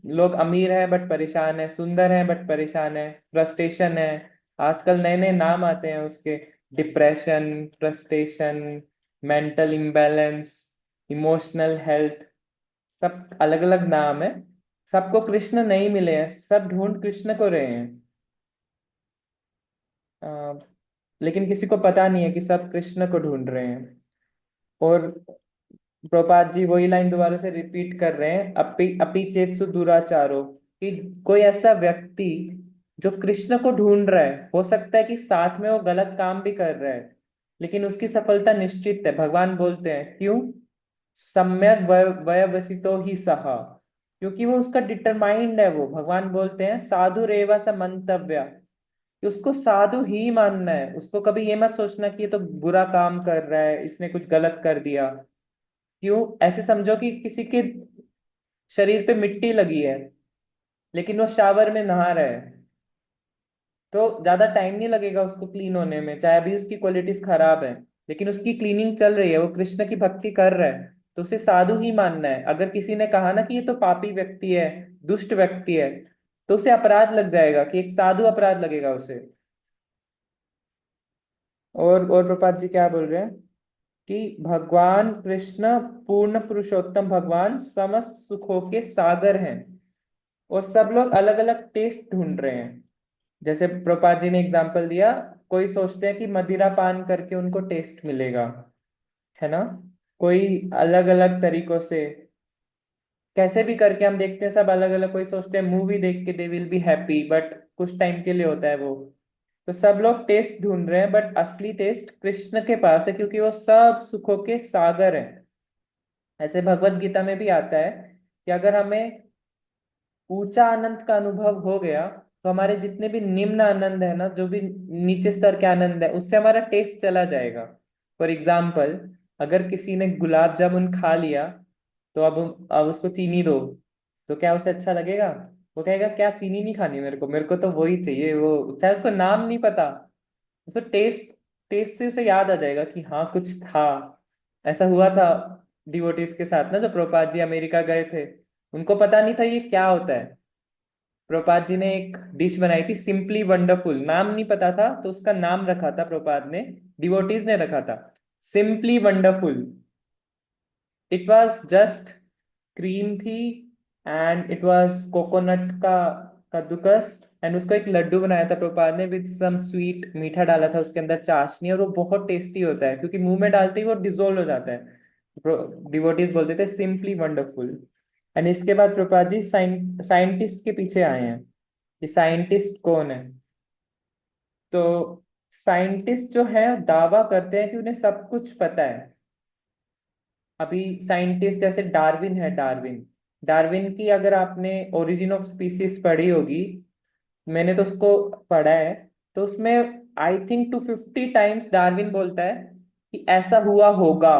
लोग अमीर हैं बट परेशान है, सुंदर हैं बट परेशान है, फ्रस्ट्रेशन है। आजकल नए नए नाम आते हैं उसके, depression, frustration, mental imbalance, emotional health, सब अलग अलग नाम है। सबको कृष्ण नहीं मिले हैं, सब ढूंढ कृष्ण को रहे हैं। अ, लेकिन किसी को पता नहीं है कि सब कृष्ण को ढूंढ रहे हैं। और प्रभुपाद जी वही लाइन दोबारा से रिपीट कर रहे हैं, अपि अपि चेत्सु दुराचारो, कि कोई ऐसा व्यक्ति जो कृष्ण को ढूंढ रहा है, हो सकता है कि साथ में वो गलत काम भी कर रहा है, लेकिन उसकी सफलता निश्चित है। भगवान बोलते हैं क्यों? सम्यक वयवसितो ही सहा, क्योंकि वो उसका डिटरमाइंड है। वो भगवान बोलते हैं साधु रेवा स मंतव्य, कि उसको साधु ही मानना है। उसको कभी ये मत सोचना कि ये तो बुरा काम कर रहा है, इसने कुछ गलत कर दिया। क्यों? ऐसे समझो कि किसी के शरीर पे मिट्टी लगी है, लेकिन वो शावर में नहा रहा है। तो ज्यादा टाइम नहीं लगेगा उसको क्लीन होने में, चाहे अभी उसकी क्वालिटीज खराब है, लेकिन उसकी क्लीनिंग चल रही है, वो कृष्ण की भक्ति कर रहा है, तो उसे साधु ही मानना है। अगर किसी ने कहा ना कि ये तो पापी व्यक्ति है, दुष्ट व्यक्ति है, तो उसे अपराध लग जाएगा, कि एक साधु अपराध लगेगा उसे। और प्रपात जी क्या बोल रहे हैं कि भगवान कृष्ण पूर्ण पुरुषोत्तम भगवान समस्त सुखों के सागर हैं, और सब लोग अलग अलग टेस्ट ढूंढ रहे हैं। जैसे प्रपात जी ने एग्जाम्पल दिया, कोई सोचते हैं कि मदिरा पान करके उनको टेस्ट मिलेगा, है ना, कोई अलग अलग तरीकों से, कैसे भी करके हम देखते हैं, सब अलग अलग। कोई सोचते हैं मूवी देख के they will be happy, but कुछ टाइम के लिए होता है वो। तो सब लोग टेस्ट ढूंढ रहे हैं, बट असली टेस्ट कृष्ण के पास है, क्योंकि वो सब सुखों के सागर है। ऐसे भगवत गीता में भी आता है कि अगर हमें ऊंचा आनंद का अनुभव हो गया, तो हमारे जितने भी निम्न आनंद है ना, जो भी नीचे स्तर के आनंद है, उससे हमारा टेस्ट चला जाएगा। फॉर एग्जाम्पल, अगर किसी ने गुलाब जामुन खा लिया, तो अब उसको चीनी दो, तो क्या उसे अच्छा लगेगा? वो कहेगा क्या चीनी नहीं खानी मेरे को तो वही चाहिए, वो चाहे उसको नाम नहीं पता, उसको टेस्ट टेस्ट से उसे याद आ जाएगा कि हाँ कुछ था। ऐसा हुआ था डिवोटीज के साथ ना, जो प्रभुपाद जी अमेरिका गए थे, उनको पता नहीं था ये क्या होता है। प्रभुपाद जी ने एक डिश बनाई थी सिंपली वंडरफुल, नाम नहीं पता था, तो उसका नाम रखा था प्रभुपाद ने, डिवोटीज ने रखा था simply wonderful. It was just cream थी, एंड इट वॉज कोकोनट का कद्दूकस, एंड उसको एक लड्डू बनाया था प्रभुपाद ने विद सम स्वीट, मीठा डाला था उसके अंदर, चाशनी, और वो बहुत टेस्टी होता है, क्योंकि मुंह में डालते ही वो डिजोल्व हो जाता है। डिवोटीज बोलते थे सिंपली वंडरफुल। एंड इसके बाद प्रभुपाद जी साइंटिस्ट के पीछे आए हैं कि साइंटिस्ट कौन है। तो साइंटिस्ट जो है दावा करते हैं कि उन्हें सब कुछ पता है। अभी साइंटिस्ट जैसे डार्विन है, डार्विन डार्विन की अगर आपने ओरिजिन ऑफ स्पीसीज पढ़ी होगी, मैंने तो उसको पढ़ा है, तो उसमें आई थिंक 250 टाइम्स डार्विन बोलता है कि ऐसा हुआ होगा,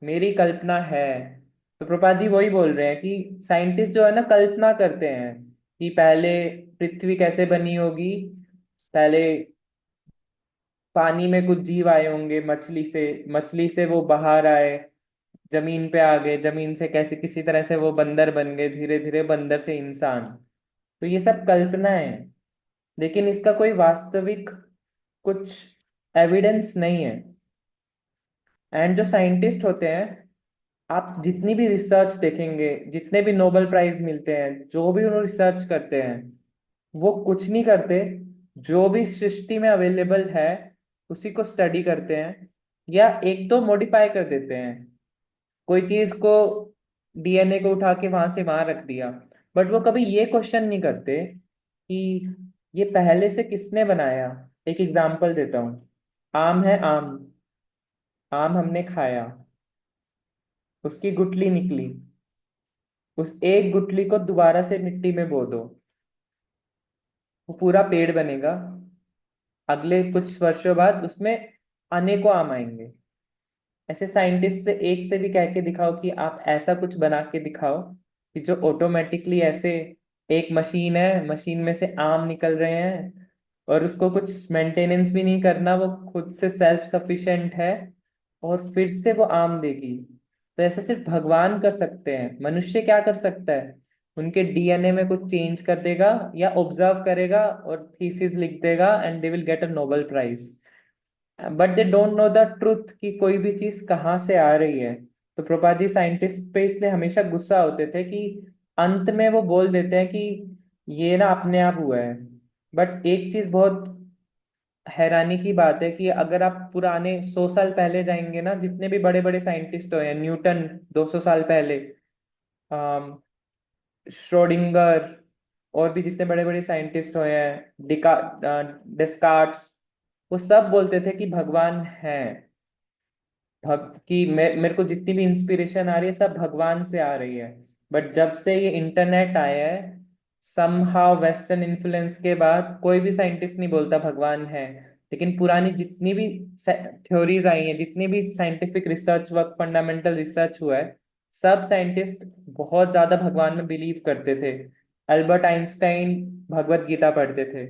मेरी कल्पना है। तो प्रभुपाद जी वही बोल रहे हैं कि साइंटिस्ट जो है ना, कल्पना करते हैं कि पहले पृथ्वी कैसे बनी होगी, पहले पानी में कुछ जीव आए होंगे, मछली से वो बाहर आए, जमीन पे आ गए, जमीन से कैसे किसी तरह से वो बंदर बन गए, धीरे धीरे बंदर से इंसान। तो ये सब कल्पना है, लेकिन इसका कोई वास्तविक कुछ एविडेंस नहीं है। एंड जो साइंटिस्ट होते हैं, आप जितनी भी रिसर्च देखेंगे, जितने भी नोबेल प्राइज मिलते हैं, जो भी उन्होंने रिसर्च करते हैं, वो कुछ नहीं करते, जो भी सृष्टि में अवेलेबल है उसी को स्टडी करते हैं, या एक तो मॉडिफाई कर देते हैं, कोई चीज को, डीएनए को उठा के वहां से वहां रख दिया। बट वो कभी ये क्वेश्चन नहीं करते कि ये पहले से किसने बनाया। एक एग्जांपल देता हूँ, आम है, आम आम हमने खाया, उसकी गुठली निकली, उस एक गुठली को दोबारा से मिट्टी में बो दो, वो पूरा पेड़ बनेगा। अगले कुछ वर्षों बाद उसमें अनेकों आम आएंगे। ऐसे साइंटिस्ट से एक से भी कह के दिखाओ कि आप ऐसा कुछ बना के दिखाओ कि जो ऑटोमेटिकली ऐसे, एक मशीन है, मशीन में से आम निकल रहे हैं, और उसको कुछ मेंटेनेंस भी नहीं करना, वो खुद से सेल्फ सफिशिएंट है, और फिर से वो आम देगी। तो ऐसा सिर्फ भगवान कर सकते हैं, मनुष्य क्या कर सकता है? उनके डीएनए में कुछ चेंज कर देगा, या ऑब्जर्व करेगा और थीसिस लिख देगा, and they will get a Nobel prize. But they don't know the truth कि कोई भी चीज कहाँ से आ रही है। तो प्रभुपाद जी साइंटिस्ट पे इसलिए हमेशा गुस्सा होते थे कि अंत में वो बोल देते हैं कि ये ना अपने आप हुआ है। बट एक चीज बहुत हैरानी की बात है कि अगर आप पुराने 100 साल पहले जाएंगे ना, जितने भी बड़े बड़े साइंटिस्ट हुए हैं, न्यूटन 200 साल पहले, श्रोडिंगर, और भी जितने बड़े बड़े साइंटिस्ट हुए हैं, डेस्कार्ट्स, वो सब बोलते थे कि भगवान है। कि मेरे को जितनी भी इंस्पिरेशन आ रही है, सब भगवान से आ रही है। बट जब से ये इंटरनेट आया है, समहाउ वेस्टर्न इन्फ्लुएंस के बाद कोई भी साइंटिस्ट नहीं बोलता भगवान है। लेकिन पुरानी जितनी भी थ्योरीज आई हैं, जितनी भी scientific research work, fundamental research हुआ है, सब साइंटिस्ट बहुत ज्यादा भगवान में बिलीव करते थे। अल्बर्ट आइंस्टाइन भगवत गीता पढ़ते थे।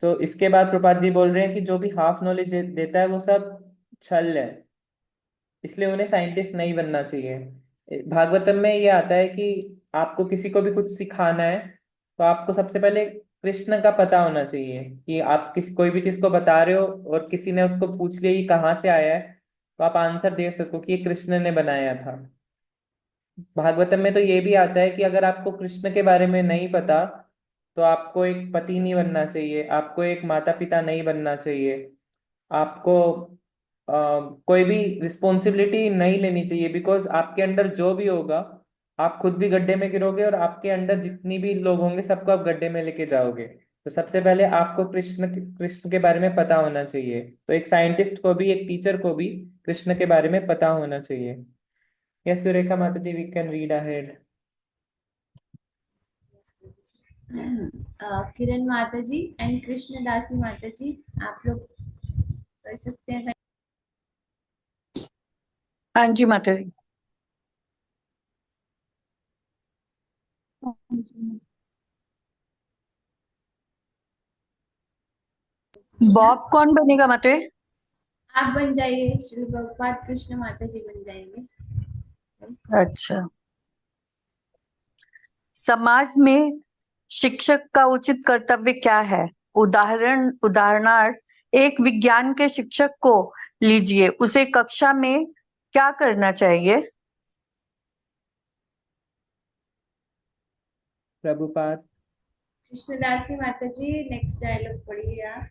तो इसके बाद प्रपात जी बोल रहे हैं कि जो भी हाफ नॉलेज देता है वो सब छल है, इसलिए उन्हें साइंटिस्ट नहीं बनना चाहिए। भागवतम में ये आता है कि आपको किसी को भी कुछ सिखाना है तो आपको सबसे पहले कृष्ण का पता होना चाहिए, कि आप किसी कोई भी चीज को बता रहे हो और किसी ने उसको पूछ लिया कि कहाँ से आया है, तो आप आंसर दे सको कि ये कृष्ण ने बनाया था। भागवतम में तो ये भी आता है कि अगर आपको कृष्ण के बारे में नहीं पता तो आपको एक पति नहीं बनना चाहिए, आपको एक माता पिता नहीं बनना चाहिए, आपको कोई भी रिस्पॉन्सिबिलिटी नहीं लेनी चाहिए, बिकॉज आपके अंदर जो भी होगा आप खुद भी गड्ढे में गिरोगे और आपके अंदर जितनी भी लोग होंगे सबको आप गड्ढे में लेके जाओगे। तो सबसे पहले आपको कृष्ण के बारे में पता होना चाहिए। तो एक साइंटिस्ट को भी, एक टीचर को भी कृष्ण के बारे में पता होना चाहिए। यस सुरेखा माता जी, वी कैन रीड अहेड। किरण माता जी एंड कृष्ण दासी माता जी, आप लोग कर सकते हैं। हाँ जी माता जी। बॉब कौन बनेगा माता जी? आप बन जाइए, श्री प्रभुपाद कृष्ण माता जी बन जाएंगे। अच्छा। समाज में शिक्षक का उचित कर्तव्य क्या है? उदाहरणार्थ एक विज्ञान के शिक्षक को लीजिए, उसे कक्षा में क्या करना चाहिए? प्रभुपाद। कृष्णदासी माता जी, नेक्स्ट डायलॉग पढ़िए आप।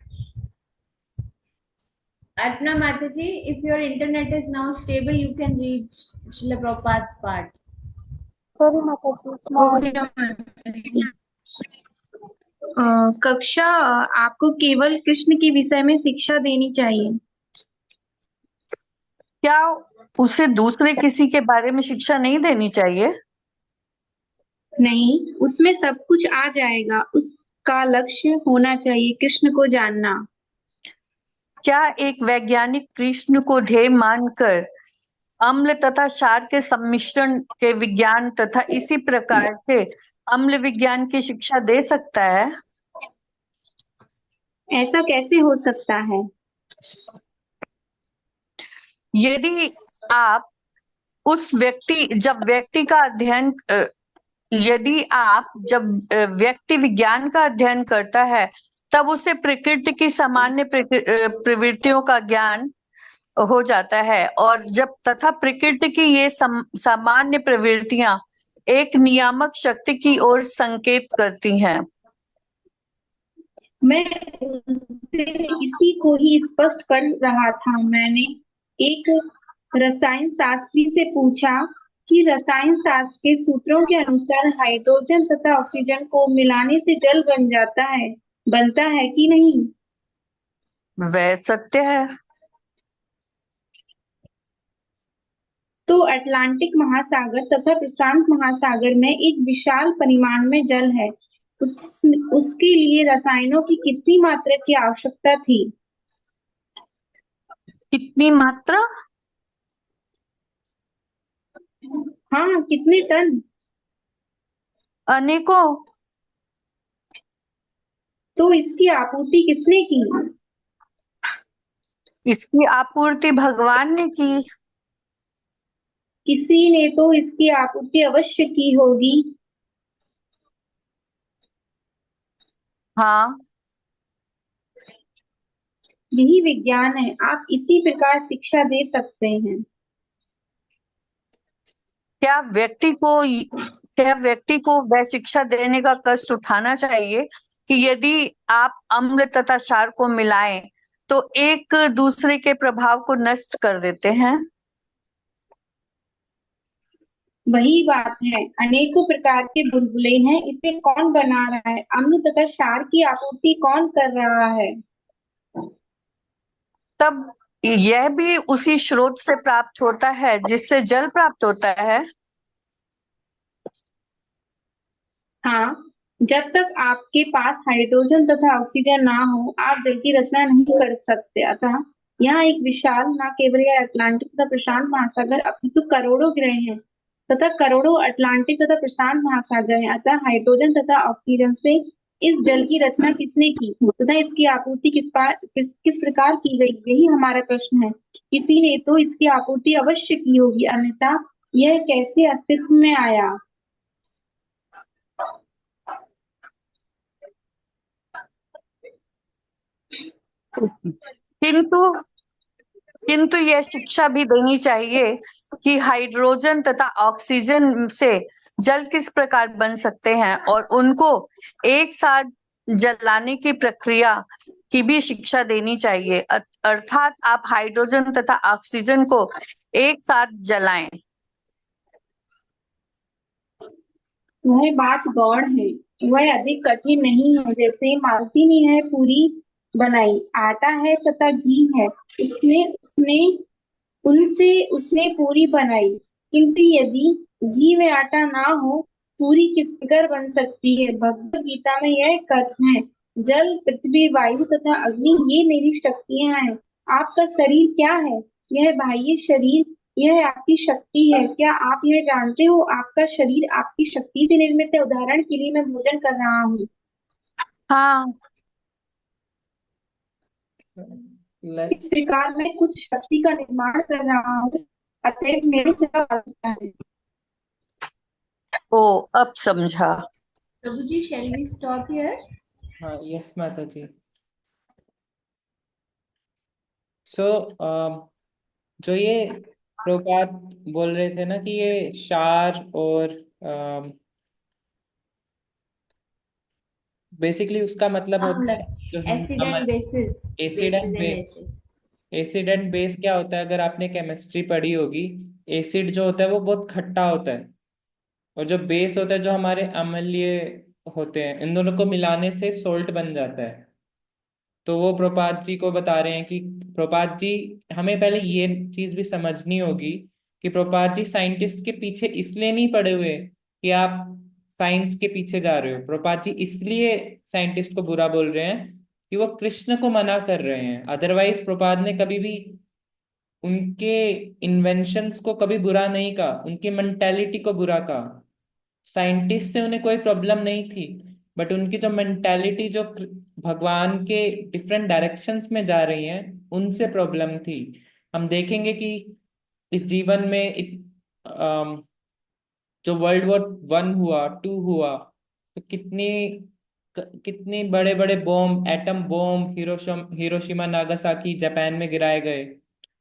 अर्पणा माता जी, if your internet is now stable, you can read Srila Prabhupada's part. Sorry माता जी। कक्षा आपको केवल कृष्ण के विषय में शिक्षा देनी चाहिए। क्या उसे दूसरे किसी के बारे में शिक्षा नहीं देनी चाहिए? नहीं, उसमें सब कुछ आ जाएगा। उसका लक्ष्य होना चाहिए कृष्ण को जानना। क्या एक वैज्ञानिक कृष्ण को ध्येय मानकर अम्ल तथा क्षार के सम्मिश्रण के विज्ञान तथा इसी प्रकार से अम्ल विज्ञान की शिक्षा दे सकता है? ऐसा कैसे हो सकता है? यदि आप उस व्यक्ति जब व्यक्ति का अध्ययन यदि आप जब व्यक्ति विज्ञान का अध्ययन करता है तब उसे प्रकृति की सामान्य प्रवृत्तियों का ज्ञान हो जाता है, और जब तथा प्रकृति की ये सामान्य प्रवृत्तियां एक नियामक शक्ति की ओर संकेत करती हैं। मैं उससे इसी को ही स्पष्ट कर रहा था। मैंने एक रसायन शास्त्री से पूछा कि रसायन शास्त्र के सूत्रों के अनुसार हाइड्रोजन तथा ऑक्सीजन को मिलाने से जल बनता है कि नहीं? वह सत्य है। तो अटलांटिक महासागर तथा प्रशांत महासागर में एक विशाल परिमाण में जल है। उसके लिए रसायनों की कितनी मात्रा की आवश्यकता थी? कितनी मात्रा? हाँ, कितने टन? अनेकों। तो इसकी आपूर्ति किसने की? इसकी आपूर्ति भगवान ने की। किसी ने तो इसकी आपूर्ति अवश्य की होगी। हाँ, यही विज्ञान है। आप इसी प्रकार शिक्षा दे सकते हैं। क्या व्यक्ति को वह शिक्षा देने का कष्ट उठाना चाहिए कि यदि आप अम्ल तथा क्षार को मिलाएं तो एक दूसरे के प्रभाव को नष्ट कर देते हैं? वही बात है। अनेकों प्रकार के बुलबुले हैं, इसे कौन बना रहा है? अम्ल तथा क्षार की आपूर्ति कौन कर रहा है? तब यह भी उसी स्रोत से प्राप्त होता है जिससे जल प्राप्त होता है। हाँ, जब तक आपके पास हाइड्रोजन तथा ऑक्सीजन ना हो, आप जल की रचना नहीं कर सकते। अतः यहाँ एक विशाल, न केवल यह अटलांटिक तथा प्रशांत महासागर, अपितु करोड़ों ग्रह हैं तथा करोड़ों अटलांटिक तथा प्रशांत महासागर हैं। अतः हाइड्रोजन तथा ऑक्सीजन से इस जल की रचना किसने की तथा इसकी आपूर्ति किस प्रकार की गई, यही हमारा प्रश्न है। किसी ने तो इसकी आपूर्ति अवश्य की होगी, अन्यथा यह कैसे अस्तित्व में आया। किंतु किंतु यह शिक्षा भी देनी चाहिए कि हाइड्रोजन तथा ऑक्सीजन से जल किस प्रकार बन सकते हैं और उनको एक साथ जलाने की प्रक्रिया की भी शिक्षा देनी चाहिए। अर्थात आप हाइड्रोजन तथा ऑक्सीजन को एक साथ जलाएं। वह बात गौण है, वह अधिक कठिन नहीं है। जैसे मालती ने है पूरी बनाई, आटा है तथा घी है, उसने उसने उनसे उसने पूरी बनाई। किंतु यदि घी व आटा ना हो, पूरी किस प्रकार बन सकती है। भगवत गीता में यह कथन है, जल पृथ्वी वायु तथा अग्नि ये मेरी शक्तियां हैं। आपका शरीर क्या है? यह बाह्य शरीर, यह आपकी शक्ति है। क्या आप यह जानते हो आपका शरीर आपकी शक्ति से निर्मित है। उदाहरण के लिए मैं भोजन कर रहा हूँ, हाँ, इस लेट्स प्रकार मैं कुछ शक्ति का निर्माण कर रहा हूँ, अतएव मेरे से आवश्यकता है। ओ अब समझा। प्रभु जी, shall we stop here? हाँ, यस माता जी। सो जो ये प्रभुपाद बोल रहे थे ना कि ये क्षार और बेसिकली उसका मतलब होता है जो Acid and bases. Acid Bases and and base. acid. Acid and base क्या होता है, अगर आपने केमिस्ट्री पढ़ी होगी, एसिड जो होता है वो बहुत खट्टा होता है, और जो बेस होता है जो हमारे अम्लीय होते हैं, इन दोनों को मिलाने से सोल्ट बन जाता है। तो वो प्रपात जी को बता रहे हैं कि प्रपात जी, हमें पहले ये चीज भी समझनी होगी कि प्रपात जी साइंटिस्ट के पीछे इसलिए नहीं पड़े हुए कि आप साइंस के पीछे जा रहे हो। प्रपात जी इसलिए साइंटिस्ट को बुरा बोल रहे हैं कि वो कृष्ण को मना कर रहे हैं। अदरवाइज प्रपात ने कभी भी उनके इन्वेंशंस को कभी बुरा नहीं कहा, उनकी मेंटेलिटी को बुरा कहा। साइंटिस्ट से उन्हें कोई प्रॉब्लम नहीं थी, बट उनकी जो मेंटालिटी जो भगवान के डिफरेंट डायरेक्शंस में जा रही है, उनसे प्रॉब्लम थी। हम देखेंगे कि इस जीवन में जो वर्ल्ड वॉर 1 हुआ, 2 हुआ, तो कितनी बड़े बड़े bomb, atom bomb Hiroshima Nagasaki Japan में गिराए गए।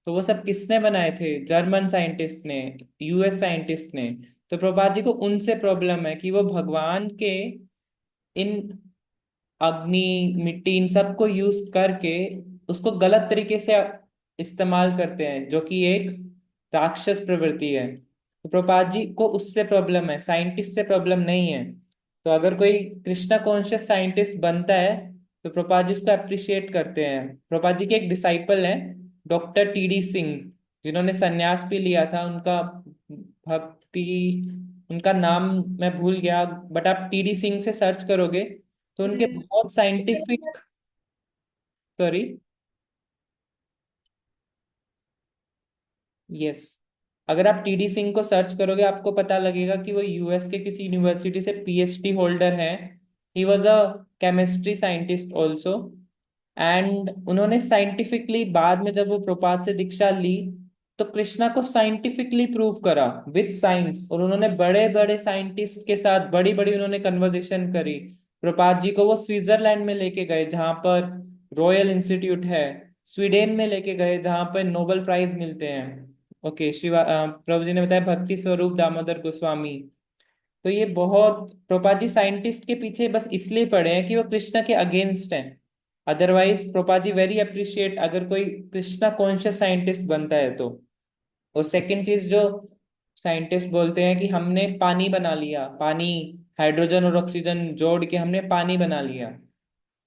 तो वो सब किसने बनाए थे? जर्मन साइंटिस्ट ने, यूएस साइंटिस्ट ने। तो प्रभुपाद जी को उनसे प्रॉब्लम है कि वो भगवान के इन अग्नि, मिट्टी, इन सब को यूज करके उसको गलत तरीके से इस्तेमाल करते हैं, जो कि एक राक्षस प्रवृत्ति है। तो प्रभुपाद जी को उससे प्रॉब्लम है, साइंटिस्ट से प्रॉब्लम नहीं है। तो अगर कोई कृष्णा कॉन्शियस साइंटिस्ट बनता है तो प्रभुपाद जी उसको अप्रिशिएट करते हैं। प्रभुपाद जी के एक डिसाइपल हैं डॉक्टर टीडी सिंह, जिन्होंने संन्यास भी लिया था। उनका भक्ति, उनका नाम मैं भूल गया, बट आप टीडी सिंह से सर्च करोगे तो उनके बहुत साइंटिफिक, सॉरी, यस, अगर आप टीडी सिंह को सर्च करोगे आपको पता लगेगा कि वो यूएस के किसी यूनिवर्सिटी से पीएचडी होल्डर हैं। He was a chemistry scientist also, and उन्होंने साइंटिफिकली बाद में जब वो प्रपात से दीक्षा ली तो कृष्णा को साइंटिफिकली प्रूव करा विद साइंस। और उन्होंने बड़े बड़े साइंटिस्ट के साथ बड़ी बड़ी उन्होंने कन्वर्सेशन करी। प्रपात जी को वो स्विट्जरलैंड में लेके गए जहां पर रॉयल इंस्टीट्यूट है, स्वीडन में लेके गए जहां पर नोबेल प्राइज मिलते हैं। ओके, प्रभु जी ने बताया भक्ति स्वरूप दामोदर गोस्वामी। तो ये बहुत, प्रभुपाद जी साइंटिस्ट के पीछे बस इसलिए पड़े हैं कि वो कृष्णा के अगेंस्ट हैं। Otherwise Prabhupada ji very appreciate अगर कोई कृष्णा कॉन्शियस साइंटिस्ट बनता है तो। और सेकंड चीज जो साइंटिस्ट बोलते हैं कि हमने पानी बना लिया, पानी, हाइड्रोजन और ऑक्सीजन जोड़ के हमने पानी बना लिया।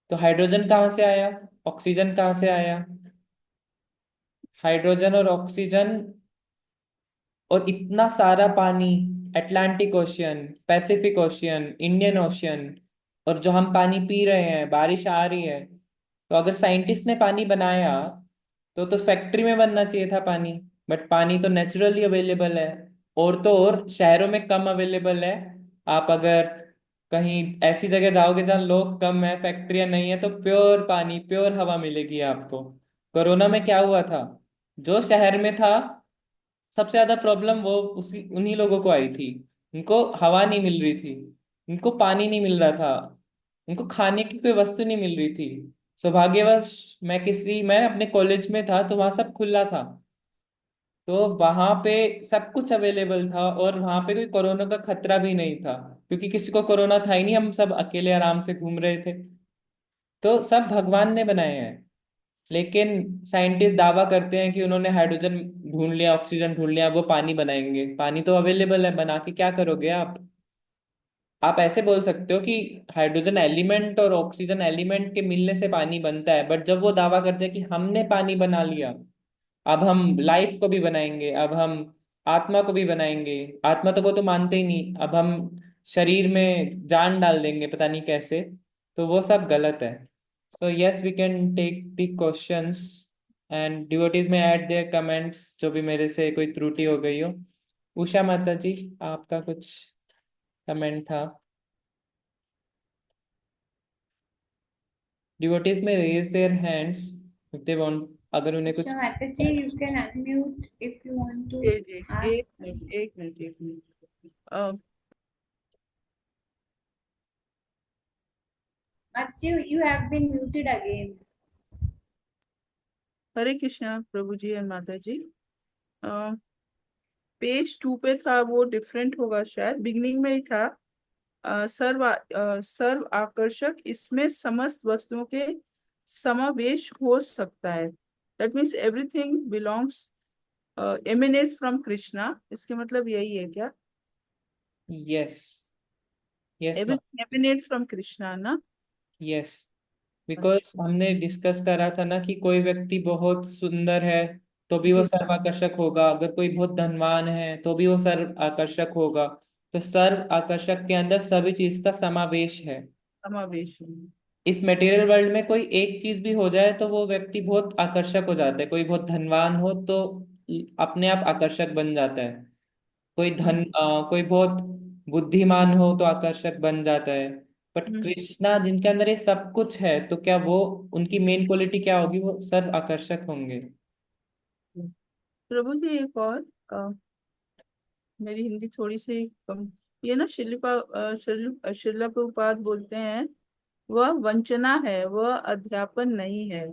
तो हाइड्रोजन कहाँ से आया, ऑक्सीजन कहाँ से आया? हाइड्रोजन और ऑक्सीजन और इतना सारा पानी, Atlantic ocean, Pacific ocean, Indian ocean, और जो हम पानी पी रहे हैं, बारिश आ रही है। तो अगर साइंटिस्ट ने पानी बनाया तो फैक्ट्री में बनना चाहिए था पानी, बट पानी तो नेचुरली अवेलेबल है। और तो और शहरों में कम अवेलेबल है। आप अगर कहीं ऐसी जगह जाओगे जहाँ लोग कम है, फैक्ट्रियां नहीं है, तो प्योर पानी प्योर हवा मिलेगी आपको। कोरोना में क्या हुआ था, जो शहर में था सबसे ज्यादा प्रॉब्लम वो उसी उन्हीं लोगों को आई थी। उनको हवा नहीं मिल रही थी, उनको पानी नहीं मिल रहा था, उनको खाने की कोई वस्तु नहीं मिल रही थी। सौभाग्यवश मैं अपने कॉलेज में था, तो वहां सब खुला था, तो वहां पे सब कुछ अवेलेबल था, और वहां पे कोई कोरोना का खतरा भी नहीं था, क्योंकि किसी को कोरोना था ही नहीं, हम सब अकेले आराम से घूम रहे थे। तो सब भगवान ने बनाए हैं। लेकिन साइंटिस्ट दावा करते हैं कि उन्होंने हाइड्रोजन ढूंढ लिया, ऑक्सीजन ढूंढ लिया, वो पानी बनाएंगे। पानी तो अवेलेबल है, बना के क्या करोगे आप ऐसे बोल सकते हो कि हाइड्रोजन एलिमेंट और ऑक्सीजन एलिमेंट के मिलने से पानी बनता है, बट जब वो दावा करते हैं कि हमने पानी बना लिया, अब हम लाइफ को भी बनाएंगे, अब हम आत्मा को भी बनाएंगे, आत्मा तो वो तो मानते ही नहीं, अब हम शरीर में जान डाल देंगे पता नहीं कैसे, तो वो सब गलत है। So yes, we can take the questions and devotees में ऐड देयर कमेंट्स, जो भी मेरे से कोई त्रुटि हो गई हो। उषा माता जी, आपका कुछ कमेंट था? डिवोटीज में raise their hands if they want, अगर उन्हें कुछ। Usha Mataji, you can unmute if you want to ji ji, ask. एक मिनट। Mataji, you have been muted again. Hare Krishna Prabhu ji and Mata ji. Page 2 पे था, वो डिफरेंट होगा शायद, बिगनिंग में ही था। सर्व आकर्षक, इसमें समस्त वस्तुओं के समावेश हो सकता है। That means everything belongs emanates from Krishna, इसके मतलब यही है क्या? Yes, yes, everything emanates from Krishna ना? यस, बिकॉज हमने डिस्कस करा था ना कि कोई व्यक्ति बहुत सुंदर है तो भी वो जी, सर्व आकर्षक होगा, अगर कोई बहुत धनवान है तो भी वो सर्व आकर्षक होगा। तो सर्व आकर्षक के अंदर सभी चीज का समावेश है। समावेश है। इस मटेरियल वर्ल्ड में कोई एक चीज भी हो जाए तो वो व्यक्ति बहुत आकर्षक हो जाता है। कोई बहुत धनवान हो तो अपने आप आकर्षक बन जाता है। कोई बहुत बुद्धिमान हो तो आकर्षक बन जाता है। बट हम्म, कृष्णा जिनके अंदर ये सब कुछ है, तो क्या वो, उनकी मेन क्वालिटी क्या होगी? वो सर्व आकर्षक होंगे। प्रभु जी एक और, मेरी हिंदी थोड़ी सी कम, ये ना शिला प्रभुपाद बोलते हैं वह वंचना है, वह अध्यापन नहीं है।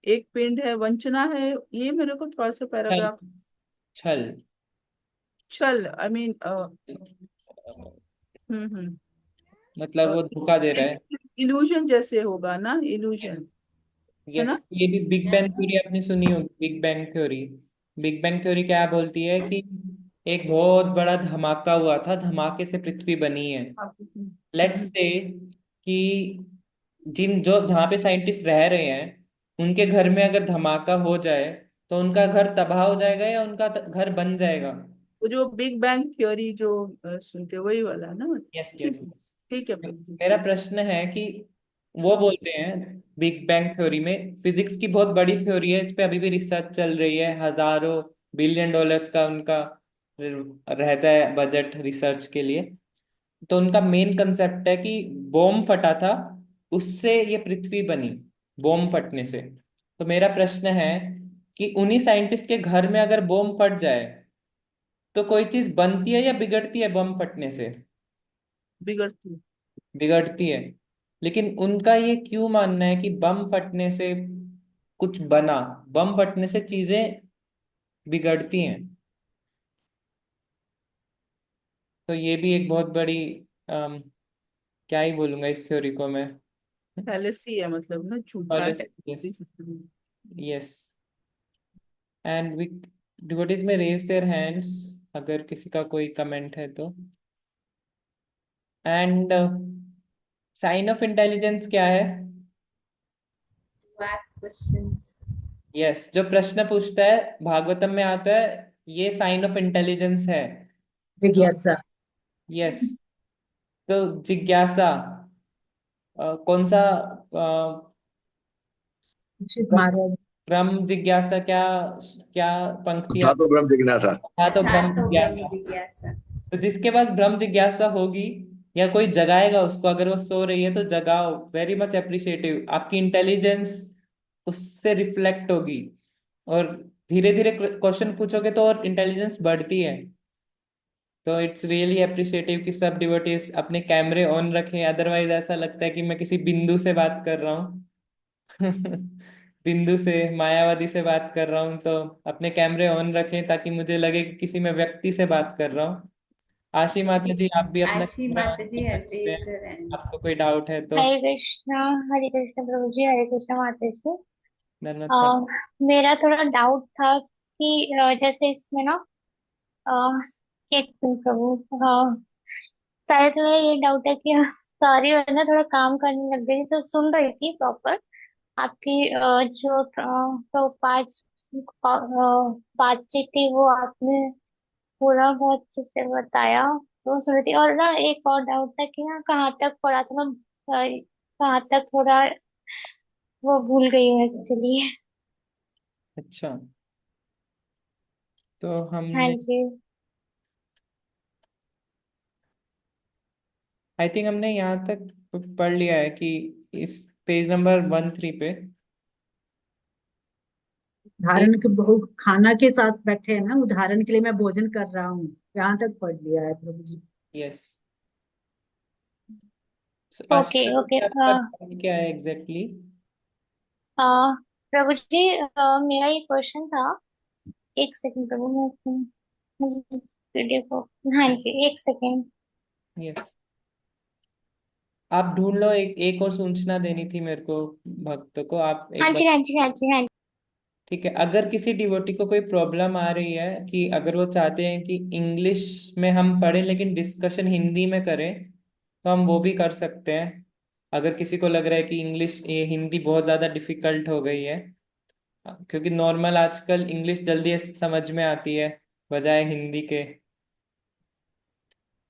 एक पिंड है, वंचना है, ये मेरे को थोड़ा सा छल, पैराग्राफ। छल। छल, आई मीन, हम्म। मतलब वो धोखा दे रहा है। इल्यूजन जैसे होगा ना, इल्यूजन, है यस, ना? ये भी बिग बैंग थ्योरी आपने सुनी होगी। Big bang theory, big bang theory क्या बोलती है कि एक बहुत बड़ा धमाका हुआ था, धमाके से पृथ्वी बनी है। लेट्स से कि जिन जो जहाँ पे साइंटिस्ट रह रहे हैं उनके घर में अगर धमाका हो जाए तो उनका घर तबाह हो जाएगा या उनका घर बन जाएगा? वो जो बिग बैंग थ्योरी जो सुनते वही वाला ना? यस, ठीक, यस, यस। ठीक है प्रभु जी, मेरा ठीक। प्रश्न है कि वो बोलते हैं बिग बैंग थ्योरी में, फिजिक्स की बहुत बड़ी थ्योरी है, इस पे अभी भी रिसर्च चल रही है, हजारों बिलियन डॉलर्स का उनका रहता है बजट रिसर्च के लिए। तो उनका मेन कंसेप्ट है कि बॉम्ब फटा था, उससे ये पृथ्वी बनी, बॉम्ब फटने से। तो मेरा प्रश्न है कि उन्हीं साइंटिस्ट के घर में अगर बॉम्ब फट जाए तो कोई चीज बनती है या बिगड़ती है बम फटने से? बिगड़ती। बिगड़ती है। लेकिन उनका ये क्यों मानना है कि बम फटने से कुछ बना, बम फटने से चीजें बिगड़ती हैं? तो ये भी एक बहुत बड़ी क्या ही बोलूंगा इस थ्योरी को मैं। फैलेसी है, मतलब ना, झूठा है। Yes, yes. And we devotees में रेज देयर हैंड्स अगर किसी का कोई कमेंट है तो। एंड साइन ऑफ इंटेलिजेंस क्या है? To ask questions. यस, जो प्रश्न पूछता है भागवतम में आता है, ये साइन ऑफ इंटेलिजेंस है। तो जिज्ञासा। यस, तो जिज्ञासा कौन सा शिव ब्रह्म महाराज। ब्रह्म जिज्ञासा, क्या क्या पंक्ति था तो ब्रह्म जिज्ञासा। था तो था ब्रह्म तो ब्रह्म जिज्ञासा। जिज्ञासा। तो जिसके पास ब्रह्म जिज्ञासा होगी या कोई जगाएगा उसको, अगर वो सो रही है तो जगाओ, वेरी मच अप्रिशिएटिव, आपकी इंटेलिजेंस उससे रिफ्लेक्ट होगी। और धीरे धीरे क्वेश्चन पूछोगे तो और इंटेलिजेंस बढ़ती है। तो इट्स रियली अप्रिशिएटिव कि सब डिवोटीज अपने कैमरे ऑन रखें, अदरवाइज ऐसा लगता है कि मैं किसी बिंदु से बात कर रहा हूँ। बिंदु से, मायावादी से बात कर रहा हूँ। तो अपने कैमरे ऑन रखें ताकि मुझे लगे कि किसी मैं व्यक्ति से बात कर रहा हूँ। आशी माता जी, जी, आप भी अपना आशी कैमरा ऑन माता जी कर हैज सकते रेज्ड हैं, हर हैंड। आपको कोई डाउट है तो। हरे कृष्ण प्रभु जी, हरे कृष्ण माता जी। धन्यवाद प्रणाम। अ, मेरा थोड़ा डाउट था कि जैसे इसमें ना अ, एक मिनट प्रभु, पहले तो मेरा ये डाउट है कि सॉरी, मैं ना थोड़ा काम करने लग गई थी तो सुन रही थी प्रॉपर आपकी जो पांच बातचीत थी वो आपने पूरा बहुत अच्छे से बताया, तो सुन रही थी। और ना एक और डाउट था कि ना कहाँ तक पढ़ा था मैं, कहाँ तक थोड़ा वो भूल गई हूँ एक्चुअली। अच्छा, तो हाँ हमने, जी। आई थिंक हमने यहाँ तक पढ़ लिया है कि इस पेज नंबर 13 पे एक, उदाहरण के बहु खाना के साथ बैठे हैं ना, उदाहरण के लिए मैं भोजन कर रहा हूँ, यहाँ तक पढ़ लिया है प्रभु जी। यस। ओके आशीर्वाद ओके। जी, आपका डाउट क्या है एग्जैक्टली? प्रभु जी, मेरा ये क्वेश्चन था। एक सेकंड प्रभु, मैं वीडियो को, हाँ जी एक सेकंड। यस, आप ढूंढ लो। एक एक और सूचना देनी थी मेरे को, भक्त को, आप हाँ एक बार। जी हाँ जी हाँ जी हाँ जी। ठीक है, अगर किसी डिवोटी को कोई प्रॉब्लम आ रही है कि अगर वो चाहते हैं कि इंग्लिश में हम पढ़ें लेकिन डिस्कशन हिंदी में करें, तो हम वो भी कर सकते हैं। अगर किसी को लग रहा है कि इंग्लिश, ये हिंदी बहुत ज़्यादा डिफिकल्ट हो गई है, क्योंकि नॉर्मल आजकल इंग्लिश जल्दी समझ में आती है बजाय हिंदी के।